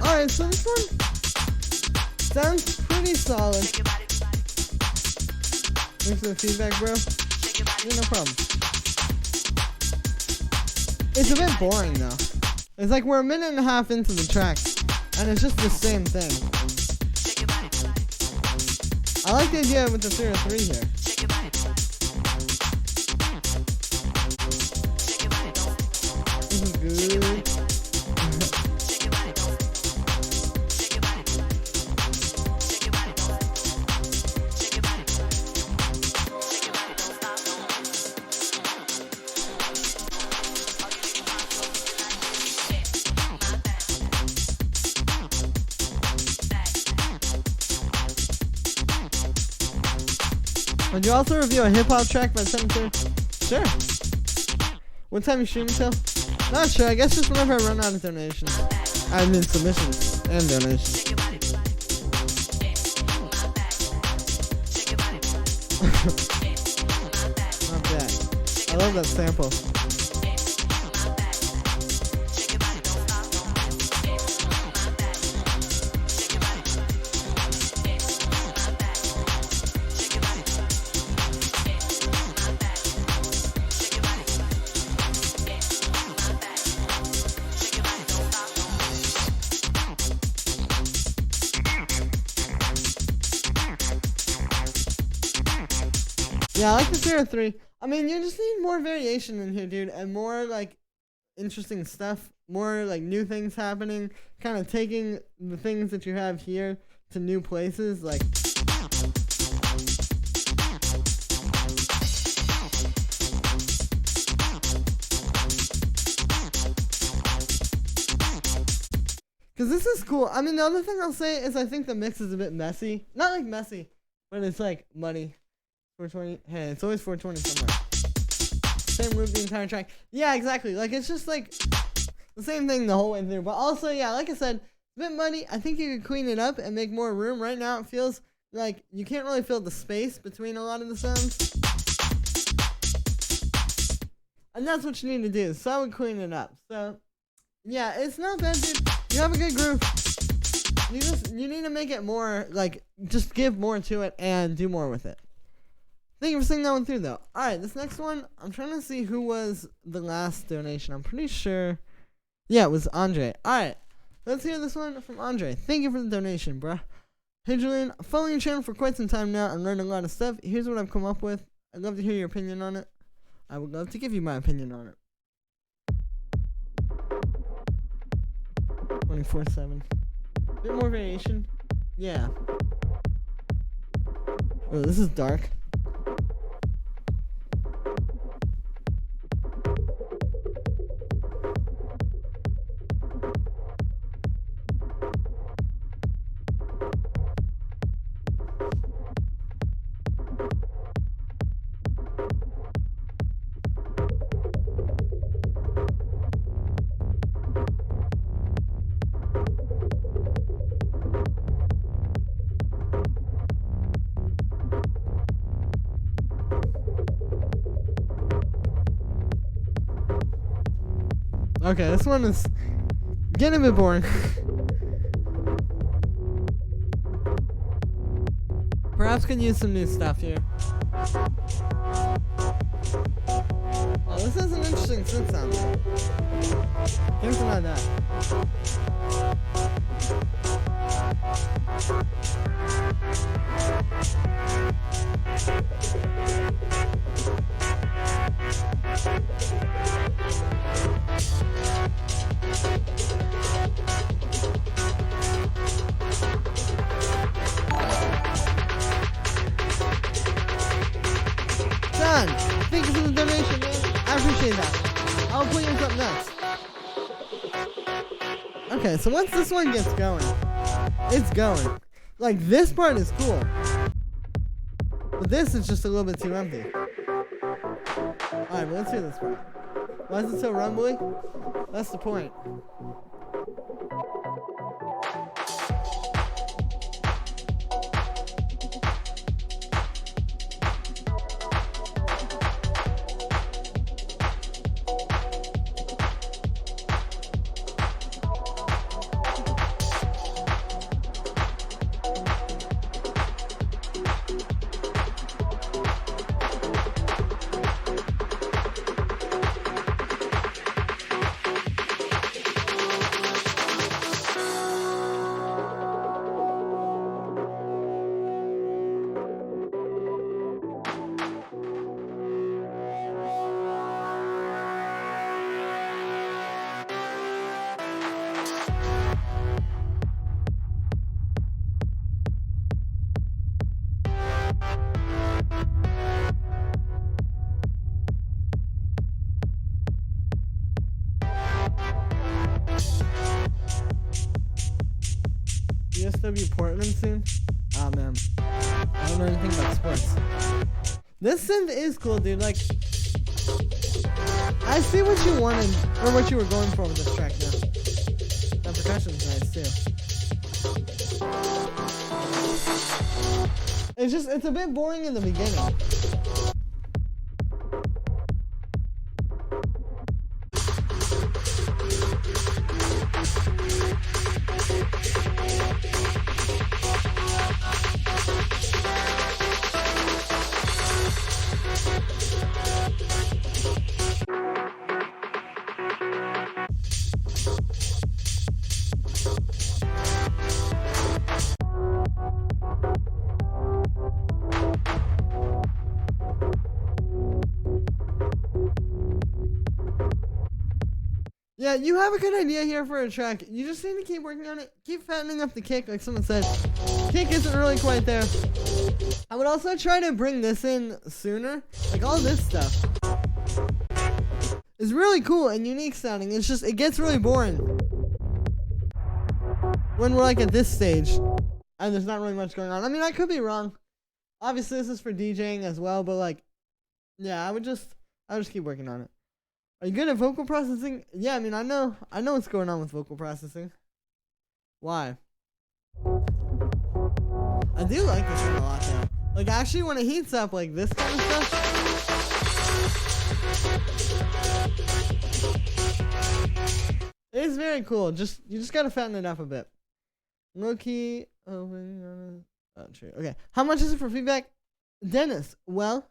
Alright, so this one sounds pretty solid. Thanks for the feedback, bro. Yeah, no problem. It's a bit boring, though. It's like we're a minute and a half into the track, and it's just the same thing. I like the idea with the 303 here. This is good. Would you also review a hip-hop track by 7-2? Sure. What time you streaming till? Not sure, I guess just whenever I run out of donations. I mean submissions and donations. Not bad. I love that sample. Yeah, I like the 03. I mean, you just need more variation in here, dude, and more, like, interesting stuff, more, like, new things happening, kind of taking the things that you have here to new places, like... Because this is cool. I mean, the other thing I'll say is I think the mix is a bit messy. Not, like, messy, but it's, like, muddy. 420. Hey, it's always 420 somewhere. Same loop the entire track. Yeah, exactly. Like, it's just like the same thing the whole way through. But also, yeah, like I said, it's a bit muddy. I think you could clean it up and make more room. Right now, it feels like you can't really feel the space between a lot of the sounds. And that's what you need to do. So I would clean it up. So, yeah, it's not bad, dude. You have a good groove. You need to make it more, like, just give more to it and do more with it. Thank you for seeing that one through, though. Alright, this next one, I'm trying to see who was the last donation. I'm pretty sure. Yeah, it was Andre. Alright, let's hear this one from Andre. Thank you for the donation, bruh. Hey, Julian, I'm following your channel for quite some time now and learned a lot of stuff. Here's what I've come up with. I'd love to hear your opinion on it. I would love to give you my opinion on it. 24/7. Bit more variation. Yeah. Oh, this is dark. Okay, this one is getting a bit boring. Perhaps can use some new stuff here. Oh, this is an interesting synth sound. Can't deny that. John, thank you for the donation, man. I appreciate that. I'll put you in something next. Okay, so once this one gets going, it's going. Like, this part is cool. But this is just a little bit too empty. Alright, but let's hear this part. Why is it so rumbly? That's the point. USW Portland soon? Oh man, I don't know anything about sports. This synth is cool, dude. Like, I see what you wanted, or what you were going for with this track now. The percussion's nice too. It's a bit boring in the beginning. Yeah, you have a good idea here for a track. You just need to keep working on it. Keep fattening up the kick, like someone said. Kick isn't really quite there. I would also try to bring this in sooner. Like, all this stuff is really cool and unique sounding. It's just, it gets really boring when we're like at this stage and there's not really much going on. I mean, I could be wrong. Obviously, this is for DJing as well, but like, yeah, I would just keep working on it. Are you good at vocal processing? Yeah, I mean, I know what's going on with vocal processing. Why? I do like this one a lot, though. Like, actually, when it heats up, like this kind of stuff. It is very cool. You just gotta fatten it up a bit. Low key. Oh, true. Okay. How much is it for feedback? Dennis, well,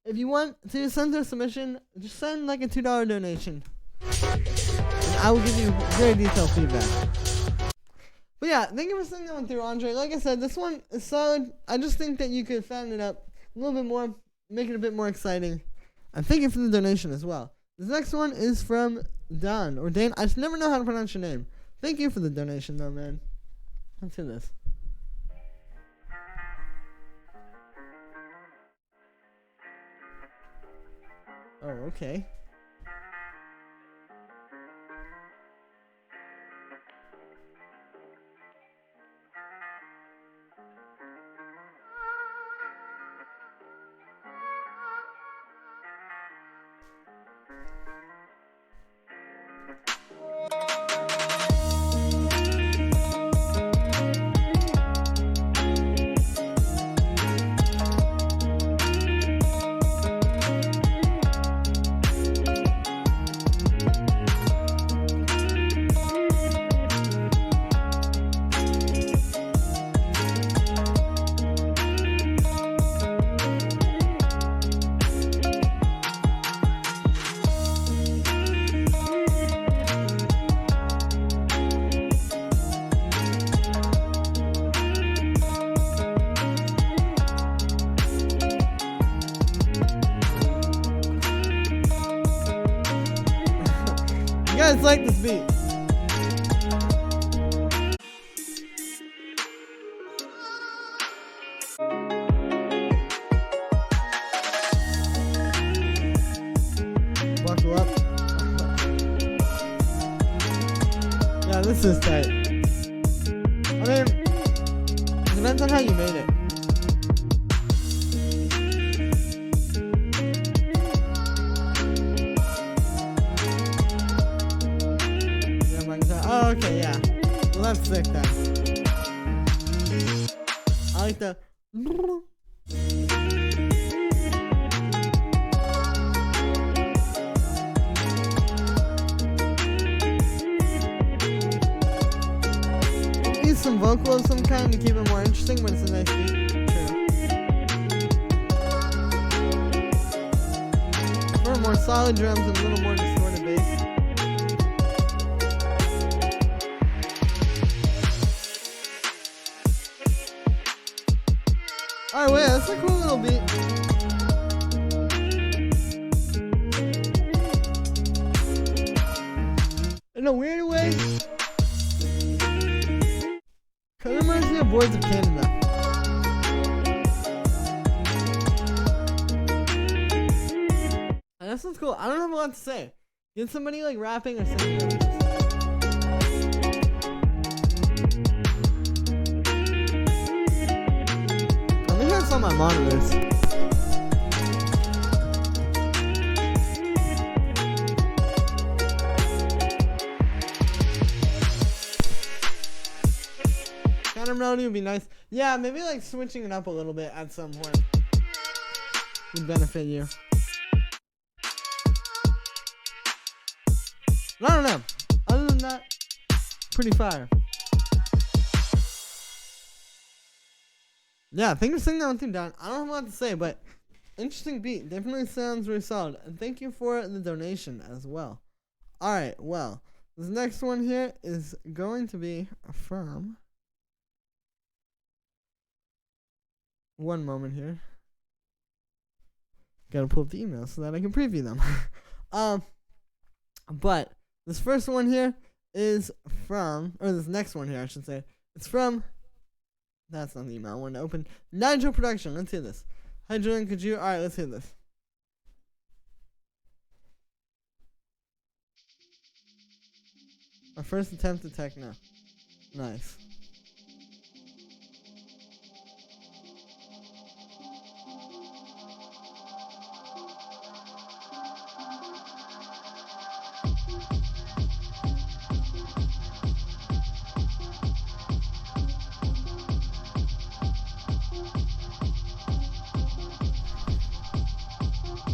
if you want to send a submission, just send like a $2 donation. And I will give you very detailed feedback. But yeah, thank you for sending that one through, Andre. Like I said, this one is solid. I just think that you could fatten it up a little bit more, make it a bit more exciting. And thank you for the donation as well. This next one is from Dan, or Dane. I just never know how to pronounce your name. Thank you for the donation, though, man. Let's do this. Oh, okay. You guys like this beat. Buckle up. this is tight. I mean, it depends on how you made it. Yeah, my guitar. Oh, okay, yeah. Well, that's sick then. I like the. Some vocal of some kind to keep it more interesting, but it's a nice beat. True. For more solid drums and a little more distorted bass. Alright, wait, that's a cool little beat. In a weird way, it reminds me of Boards of Canada. And this one's cool. I don't have a lot to say. Get somebody like rapping or singing. I think that's on my monitors. Melody would be nice. Yeah, maybe like switching it up a little bit at some point would benefit you. But I don't know. Other than that, pretty fire. Yeah, thanks for singing that one too, Don. I don't have a lot to say, but interesting beat. Definitely sounds really solid. And thank you for the donation as well. Alright, well, this next one here is going to be from... One moment here. Gotta pull up the emails so that I can preview them. But this first one here is from, or this next one here, I should say. It's from, that's not the email I wanted to open. Nigel Production. Let's hear this. Hi, Julian. Could you? Alright, let's hear this. Our first attempt at techno. Nice.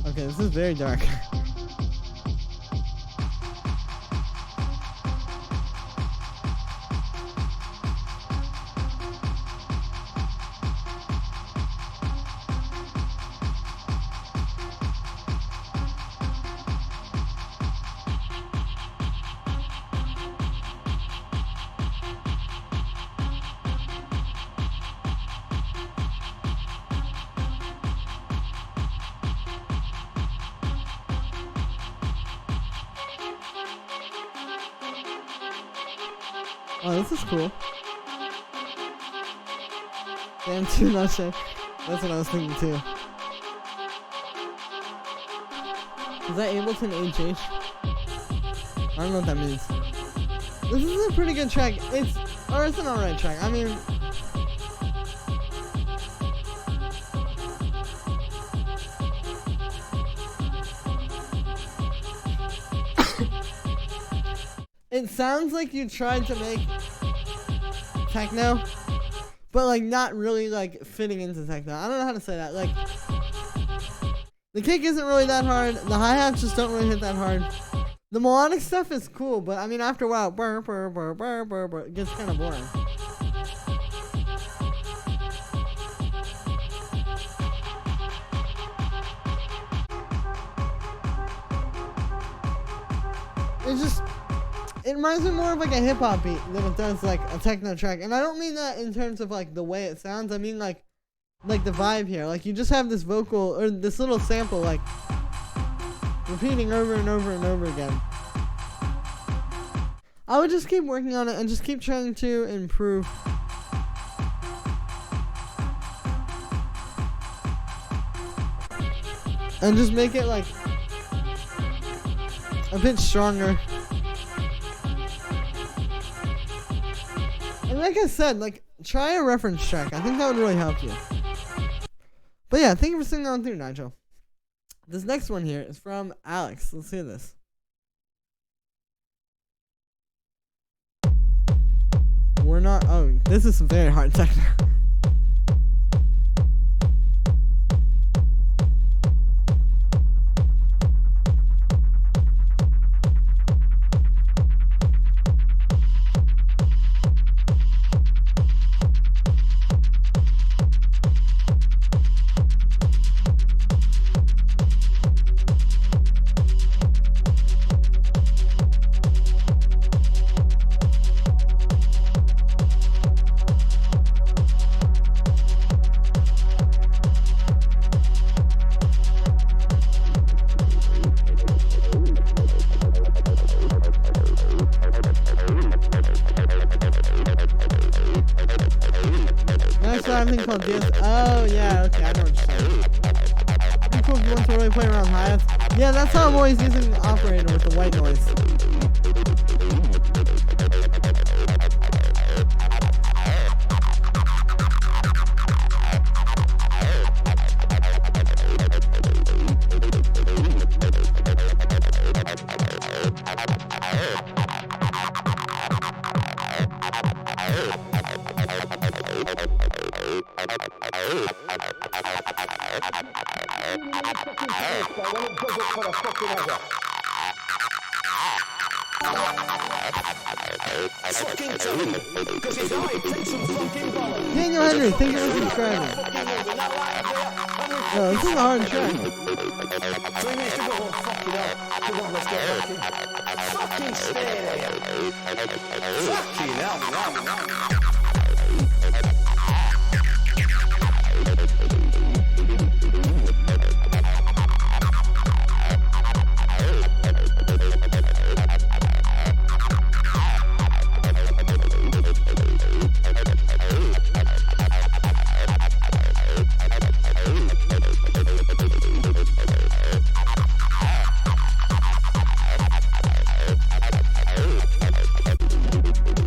Okay, this is very dark. Oh, this is cool. Damn, too much. That's what I was thinking too. Is that Ableton HH? I don't know what that means. This is a pretty good track. It's an alright track. I mean, it sounds like you tried to make techno, but like not really like fitting into techno. I don't know how to say that. Like, the kick isn't really that hard. The hi-hats just don't really hit that hard. The melodic stuff is cool, but I mean after a while, burr, burr, burr, burr, burr, burr, it gets kind of boring. It reminds me more of like a hip hop beat than it does like a techno track. And I don't mean that in terms of like the way it sounds. I mean like the vibe here. Like you just have this vocal or this little sample like repeating over and over and over again. I would just keep working on it and just keep trying to improve. And just make it like a bit stronger. And like I said, like, try a reference track. I think that would really help you. But yeah, thank you for sitting on through, Nigel. This next one here is from Alex. Let's hear this. We're not. Oh, this is some very hard techno. Something called DS. Oh yeah, okay, I know what you're saying. Pretty cool if you want to really play around hi-hats. Yeah, that's how I'm always using the operator with the white noise. Daniel Henry, thank you for subscribing. Oh, this is a hard track. 3 minutes to go. Fucking hell. Come on, let's get working. Fucking stay there. Fucking hell.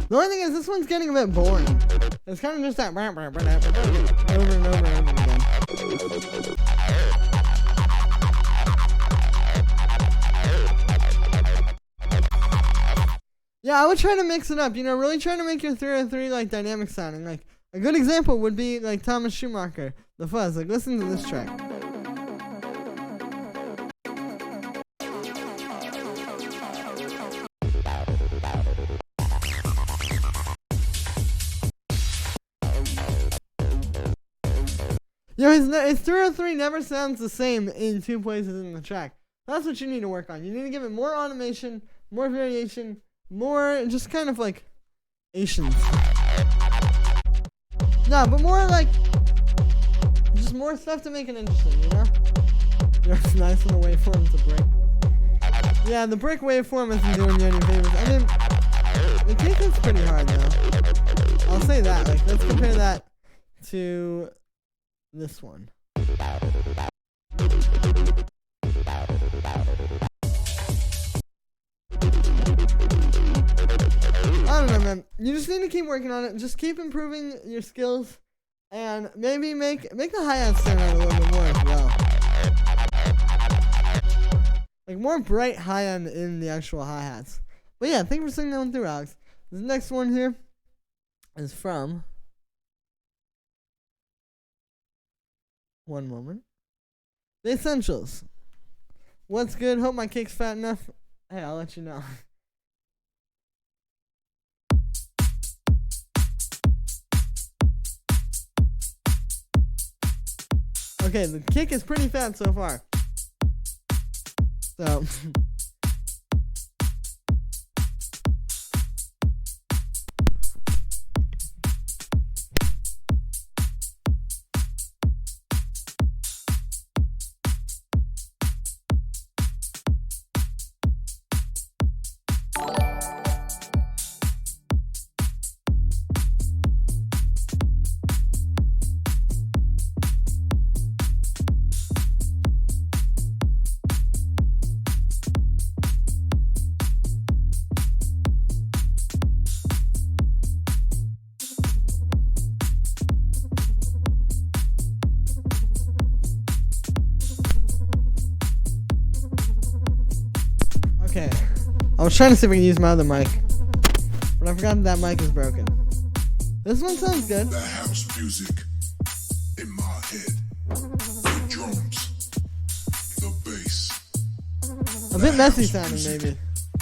The only thing is, this one's getting a bit boring. It's kind of just that over and over and over again. Yeah, I would try to mix it up. You know, really try to make your 303 like dynamic sounding. Like a good example would be like Thomas Schumacher, The Fuzz. Like listen to this track. You know, his 303 never sounds the same in two places in the track. That's what you need to work on. You need to give it more automation, more variation, more just kind of like Asians. No, but more like just more stuff to make it interesting, you know? Yeah, it's nice when the waveform's a brick. Yeah, the brick waveform isn't doing you any favors. I mean, the kick is pretty hard though. I'll say that. Like, let's compare that to this one. I don't know, man. You just need to keep working on it. Just keep improving your skills, and maybe make the hi-hats stand out a little bit more as well. Like more bright hi-end in the actual hi-hats. But yeah, thank you for sending that one through, Alex. This next one here is from. One moment. The Essentials. What's good? Hope my cake's fat enough. Hey, I'll let you know. Okay, the cake is pretty fat so far. So. Okay. I was trying to see if I can use my other mic, but I forgot that mic is broken. This one sounds good. The house music in my head. The drums, the bass. A bit messy sounding, maybe.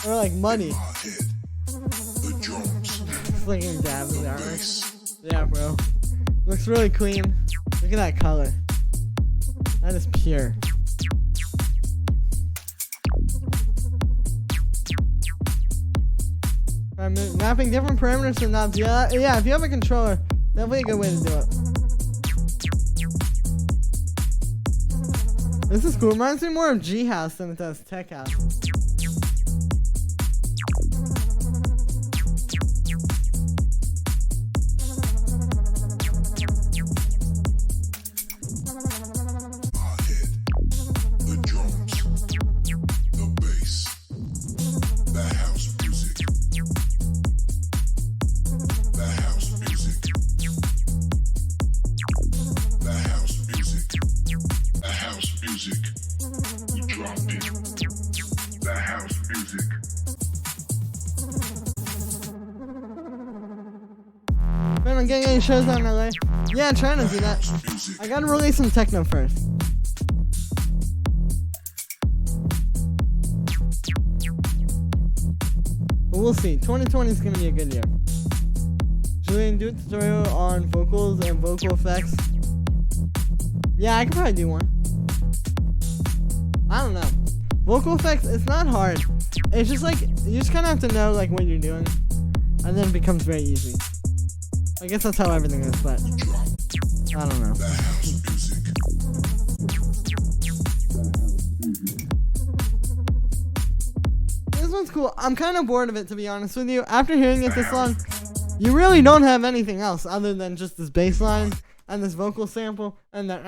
Or like muddy. My head. The drums, It's like in dabs in the armor. bass. Yeah, bro. Looks really clean. Look at that color. That is pure. Mapping different parameters to knobs. Yeah, if you have a controller, definitely a good way to do it. This is cool. Reminds me more of G House than it does Tech House. I'm getting any shows out in LA. Yeah, I'm trying to do that. I gotta release some techno first. But we'll see. 2020 is gonna be a good year. Julian, do a tutorial on vocals and vocal effects. Yeah, I could probably do one. I don't know. Vocal effects, it's not hard. It's just like, you just kind of have to know like what you're doing. And then it becomes very easy. I guess that's how everything is, but I don't know. This one's cool. I'm kind of bored of it, to be honest with you. After hearing it this long, you really don't have anything else other than just this bass line and this vocal sample and that.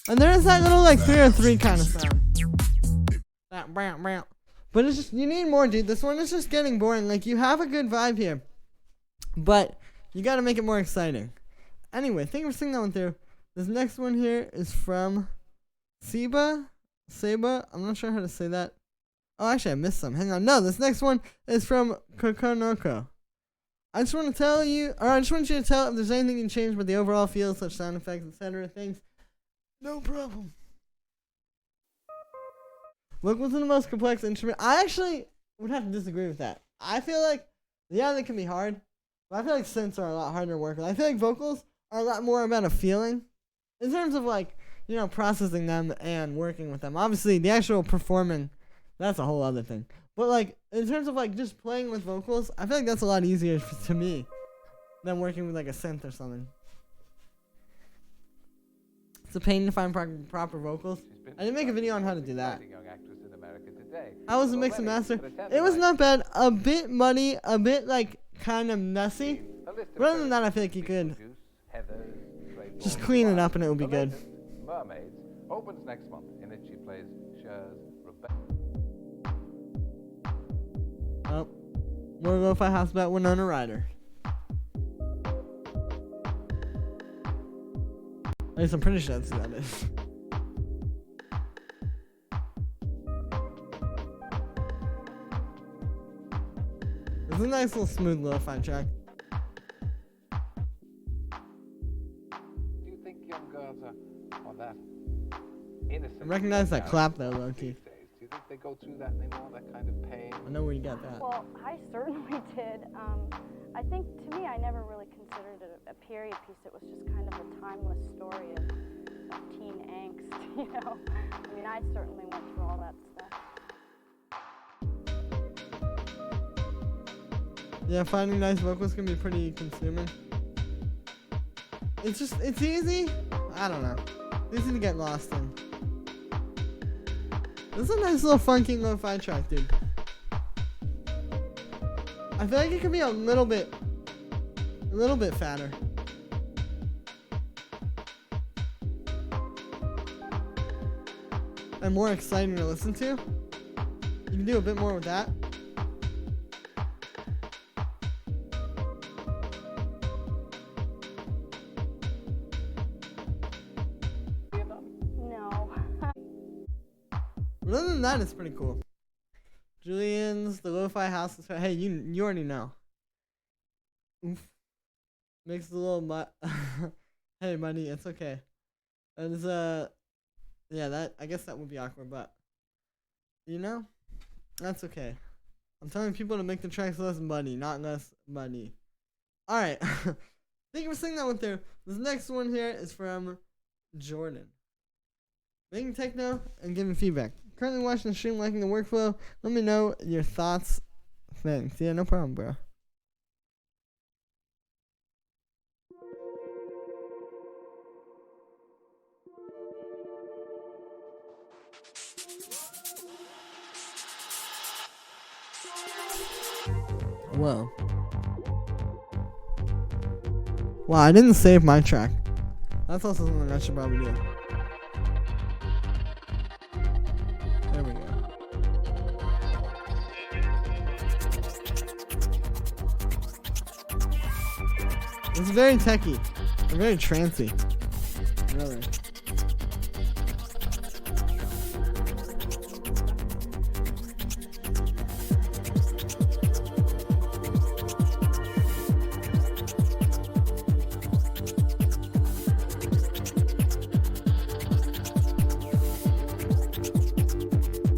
And there is that little like 303 kind of sound. That brown brown. But it's just, you need more, dude. This one is just getting boring. Like, you have a good vibe here, but you gotta make it more exciting. Anyway, thank you for seeing that one through. This next one here is from Seba. I'm not sure how to say that. Oh, actually, I missed some. Hang on. No, this next one is from Kokonoko. I just want you to tell if there's anything you can change with the overall feel, such sound effects, etc. things. No problem. Vocals are the most complex instrument. I actually would have to disagree with that. I feel like, yeah, they can be hard, but I feel like synths are a lot harder to work with. I feel like vocals are a lot more about a feeling in terms of like, you know, processing them and working with them. Obviously, the actual performing, that's a whole other thing. But like, in terms of like just playing with vocals, I feel like that's a lot easier to me than working with like a synth or something. It's a pain to find proper vocals. I didn't make a video on how to do that. How was the mix and master? It was not bad. A bit muddy, a bit like kind of messy. But other than that, I feel like you could just clean it up and it would be good. Mermaids opens next month. In it, she plays Cher's Rebecca. Oh, more lo-fi house about Winona Ryder. At least I'm pretty sure that's who that is. It's a nice little smooth lo-fi track. Do you think young girls are that innocent? I recognize that clap though, low-key. Do you think they go through that anymore, that kind of pain? I know where you got that. Well, I certainly did. I think, to me, I never really considered it a period piece. It was just kind of a timeless story of teen angst, you know? I mean, I certainly went through all that stuff. Yeah, finding nice vocals can be pretty consuming. It's easy. I don't know. It's easy to get lost in. This is a nice little funky lo-fi track, dude. I feel like it could be a little bit fatter. And more exciting to listen to. You can do a bit more with that. But other than that, it's pretty cool. Julian's, the lo-fi house. Hey, you already know. Oof. Makes a little hey, money, it's okay. And it's yeah, that I guess that would be awkward, but you know, that's okay. I'm telling people to make the tracks less money, not less money. All right, thank you for saying that one there. This next one here is from Jordan. Making techno and giving feedback. Currently watching the stream, liking the workflow. Let me know your thoughts. Thanks. Yeah, no problem, bro. Whoa. Wow, I didn't save my track. That's also something I should probably do. There we go. It's very techy. Very trancy. Really.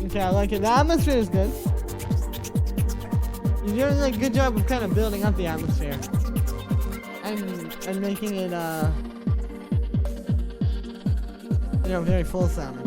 Okay, I like it. The atmosphere is good. You're doing a good job of kind of building up the atmosphere. And making it, you know, very full sounding.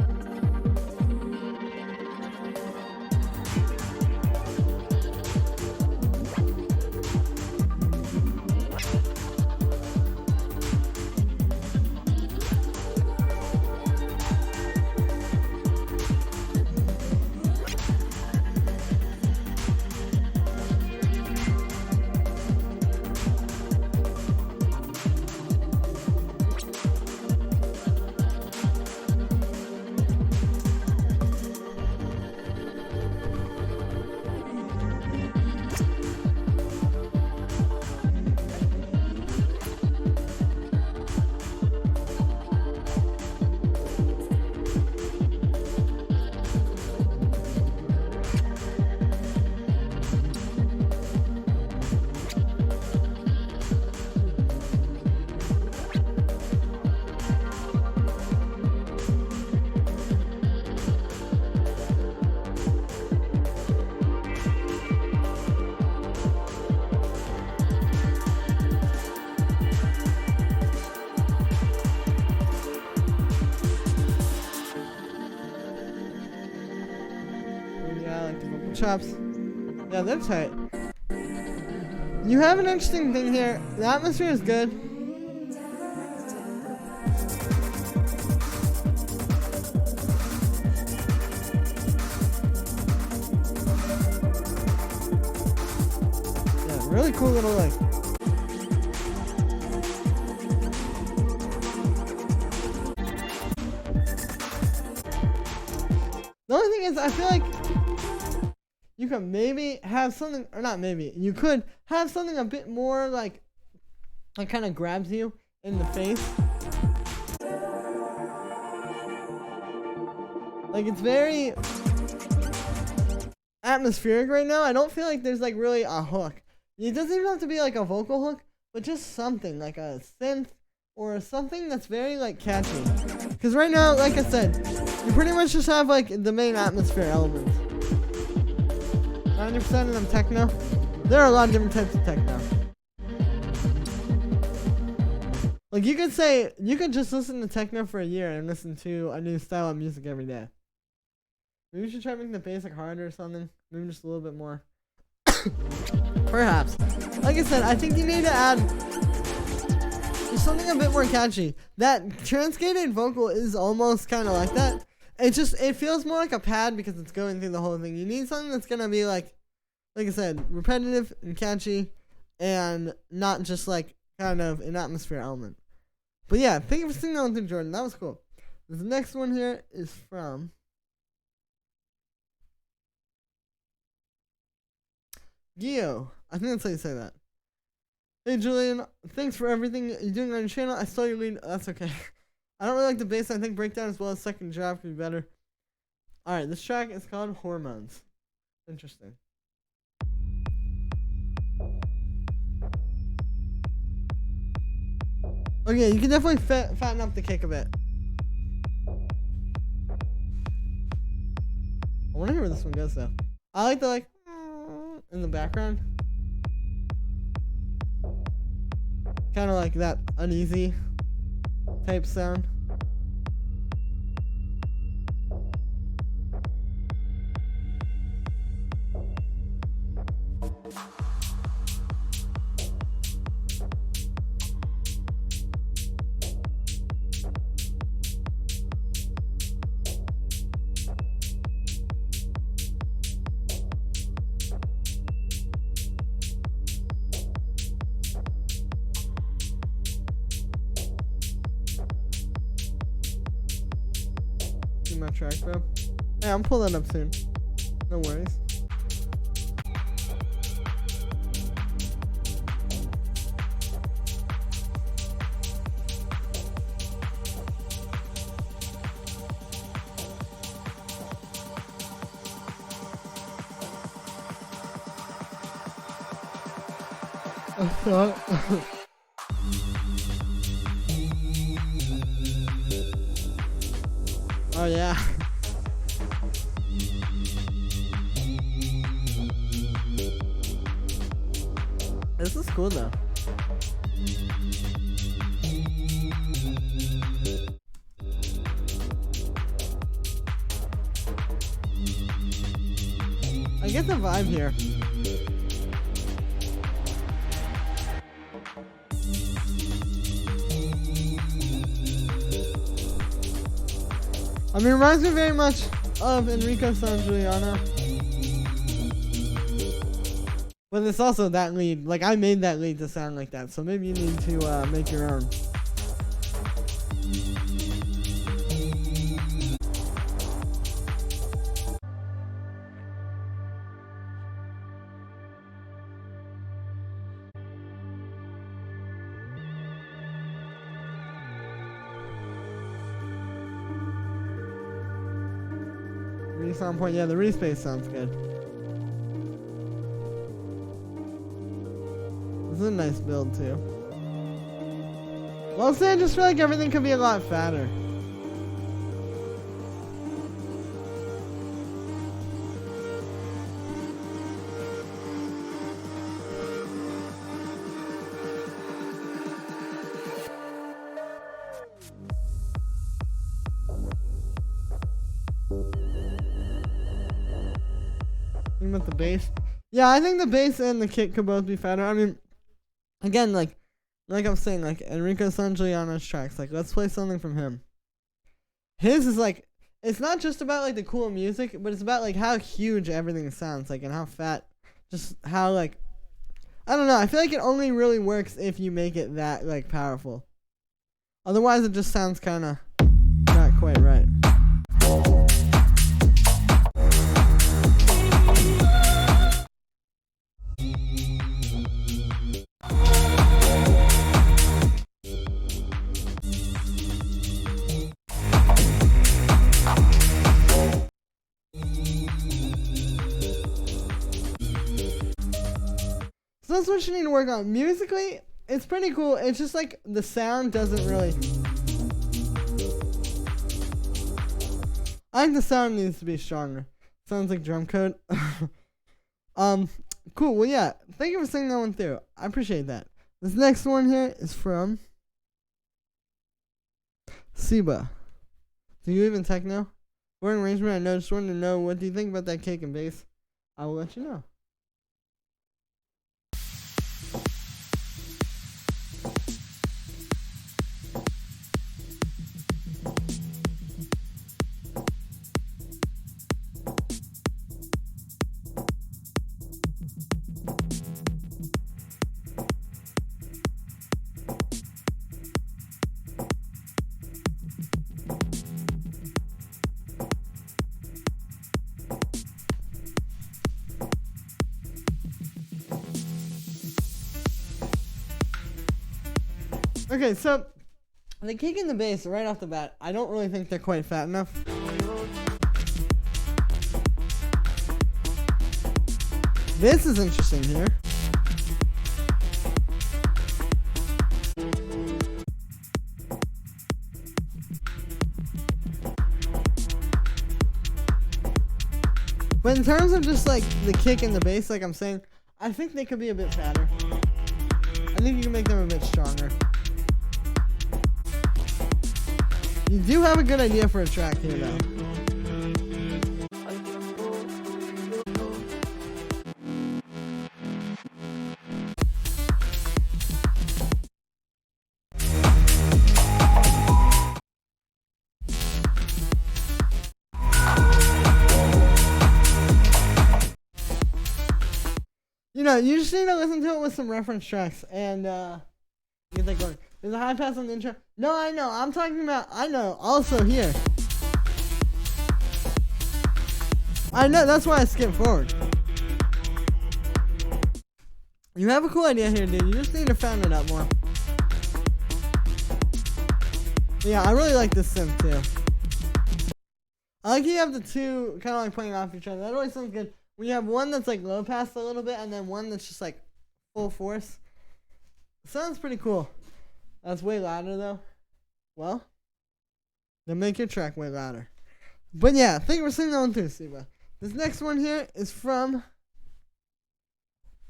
Chops. Yeah, they're tight. You have an interesting thing here. The atmosphere is good. Yeah, really cool little like. The only thing is, I feel like you could maybe have something, or not maybe, you could have something a bit more like kind of grabs you in the face. Like, it's very atmospheric right now. I don't feel like there's like really a hook. It doesn't even have to be like a vocal hook, but just something like a synth or something that's very like catchy. Because right now, like I said, you pretty much just have like the main atmosphere elements. 90% of them techno. There are a lot of different types of techno. Like, you could say, you could just listen to techno for a year and listen to a new style of music every day. Maybe you should try making the basic harder or something. Maybe just a little bit more. Perhaps. Like I said, I think you need to add just something a bit more catchy. That transcated vocal is almost kind of like that. It feels more like a pad because it's going through the whole thing. You need something that's gonna be like I said, repetitive and catchy, and not just like kind of an atmosphere element. But yeah, thank you for singing that one through, Jordan. That was cool. This next one here is from Gio. I think that's how you say that. Hey Julian, thanks for everything you're doing on your channel. I saw your lead. That's okay. I don't really like the bass. I think breakdown as well as second drop could be better. Alright, this track is called Hormones. Interesting. Okay, you can definitely fatten up the kick a bit. I wonder where this one goes though. I like the like in the background. Kind of like that uneasy type sound. My track, bro. Yeah, I'm pulling that up soon. No worries. Oh yeah. This is cool though. I get the vibe here. I mean, it reminds me very much of Enrico Sangiuliano. But it's also that lead. Like, I made that lead to sound like that, so maybe you need to make your own. Sound point, yeah, the respace sounds good. This is a nice build too. Well, I just feel like everything could be a lot fatter. About the bass, yeah, I think the bass and the kick could both be fatter. I mean, again, like I'm saying, like Enrico Sangiuliano's tracks, like let's play something from him. His is like, it's not just about like the cool music, but it's about like how huge everything sounds like and how fat, just how like, I don't know. I feel like it only really works if you make it that like powerful. Otherwise, it just sounds kind of not quite right. So that's what you need to work on. Musically, it's pretty cool. It's just like the sound doesn't really... I think the sound needs to be stronger. Sounds like drum code. Cool. Well, yeah. Thank you for singing that one through. I appreciate that. This next one here is from Siba. Do you even techno? For an arrangement, I know. Just wanted to know, what do you think about that kick and bass? I will let you know. Okay, so the kick and the bass right off the bat, I don't really think they're quite fat enough. This is interesting here. But in terms of just like the kick and the bass, like I'm saying, I think they could be a bit fatter. I think you can make them a bit stronger. You do have a good idea for a track here though. You know, you just need to listen to it with some reference tracks and get that going. There's a high pass on the intro. No, I know. I'm talking about, I know, also here. I know, that's why I skipped forward. You have a cool idea here, dude. You just need to fan it up more. Yeah, I really like this synth too. I like you have the two kind of like playing off each other. That always sounds good. When you have one that's like low pass a little bit and then one that's just like full force. Sounds pretty cool. That's way louder though. Well, then make your track way louder. But yeah, thank you for seeing that one too, Siba. This next one here is from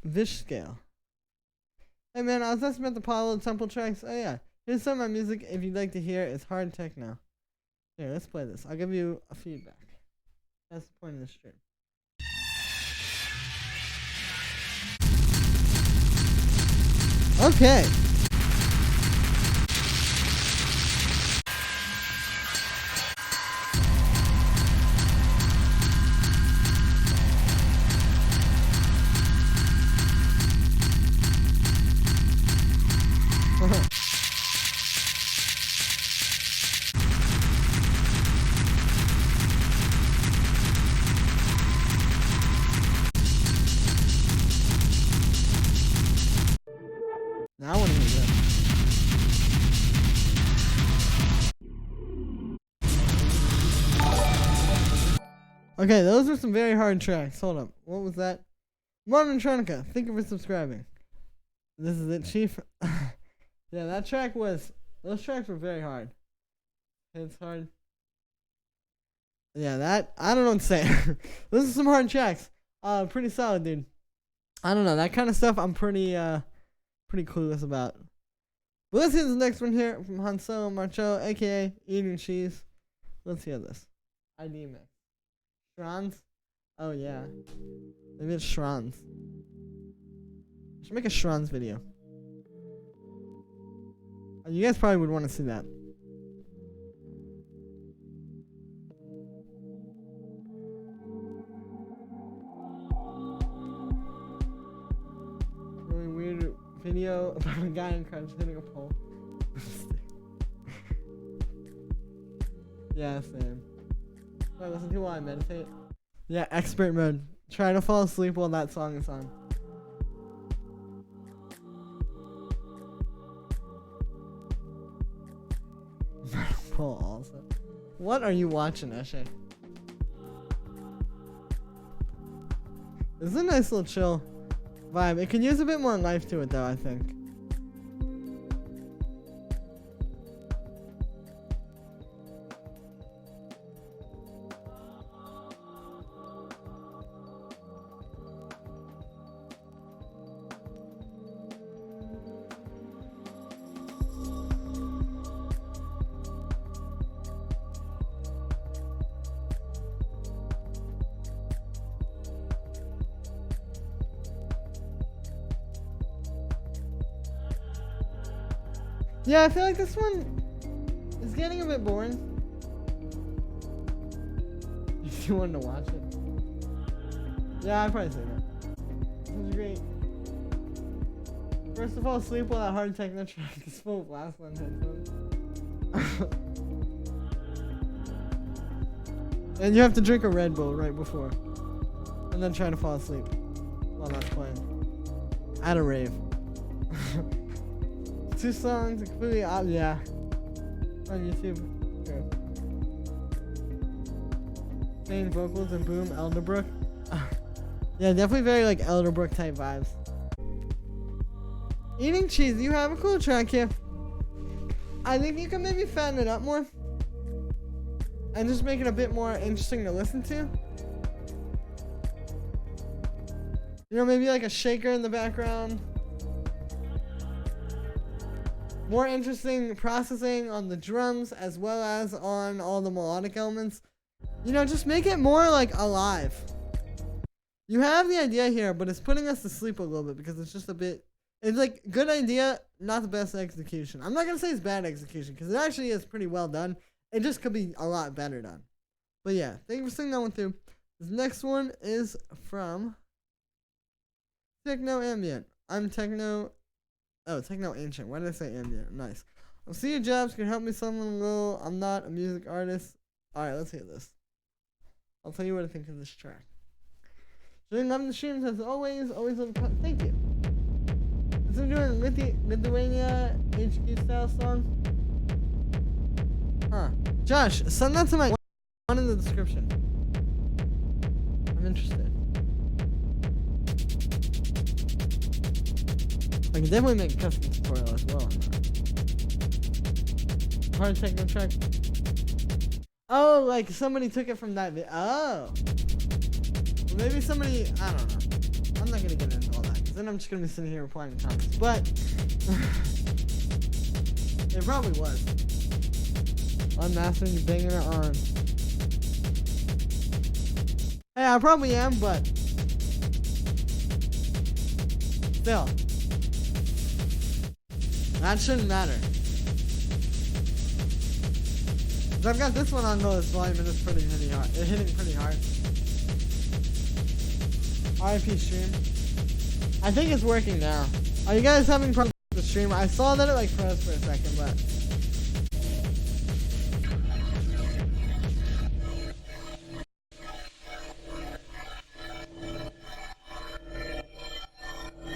Vishscale. Hey man, I was asking about the Apollo Temple tracks. Oh yeah, here's some of my music if you'd like to hear. It's hard techno. Here, let's play this. I'll give you a feedback. That's the point of the stream. Okay. Now I want to hear this. Okay, those are some very hard tracks. Hold up. What was that? Modern Tronica, thank you for subscribing. This is it, Chief. Yeah, that track was... Those tracks were very hard. It's hard. Yeah, that... I don't know what to say. Those are some hard tracks. Pretty solid, dude. I don't know. That kind of stuff I'm pretty clueless about. But let's hear this next one here from Hanso Marcho, aka Eating Cheese. Let's hear this. ID mix. Shrons? Oh yeah. Maybe it's Shrons. I should make a Shrons video. You guys probably would want to see that. Really weird video about a guy in crunch hitting a pole. Yeah, same. Do I listen to while I meditate? Yeah, expert mode. Try to fall asleep while that song is on. Pole also. What are you watching, Eshe? It's a nice little chill vibe. It can use a bit more life to it though, I think. Yeah, I feel like this one is getting a bit boring. If you wanted to watch it. Yeah, I'd probably say that. This is great. First of all, sleep while that hard techno track is full blast on headphones. And you have to drink a Red Bull right before. And then try to fall asleep while that's playing. At a rave. 2 songs, completely yeah. On YouTube. Okay. Main vocals and Boom Elderbrook. Yeah, definitely very like Elderbrook type vibes. Eating cheese, you have a cool track here. I think you can maybe fatten it up more. And just make it a bit more interesting to listen to. You know, maybe like a shaker in the background. More interesting processing on the drums as well as on all the melodic elements. You know, just make it more like alive. You have the idea here, but it's putting us to sleep a little bit because it's just a bit... It's like, good idea, not the best execution. I'm not going to say it's bad execution because it actually is pretty well done. It just could be a lot better done. But yeah, thank you for singing that one through. This next one is from Techno Ambient. I'm Techno... Oh, Techno Ancient. Why did I say Ambient? Nice. I'll see your jobs. Can help me something a little. I'm not a music artist. Alright, let's hear this. I'll tell you what I think of this track. Doing love the streams as always. Always love the thank you. So I'm doing Lithuania HQ style song. Huh. Josh, send that to my one in the description. I'm interested. I can definitely make a custom tutorial as well on that. Hard techno track. Oh, like somebody took it from that video. Oh. Well, maybe somebody, I don't know. I'm not gonna get into all that, because then I'm just gonna be sitting here replying to comments. But, it probably was. Unmastering, you banging it on. Hey, I probably am, but still. That shouldn't matter. Cause I've got this one on lowest volume and it's pretty hitting hard. It's hitting pretty hard. RIP stream. I think it's working now. Are you guys having problems with the stream? I saw that it like froze for a second, but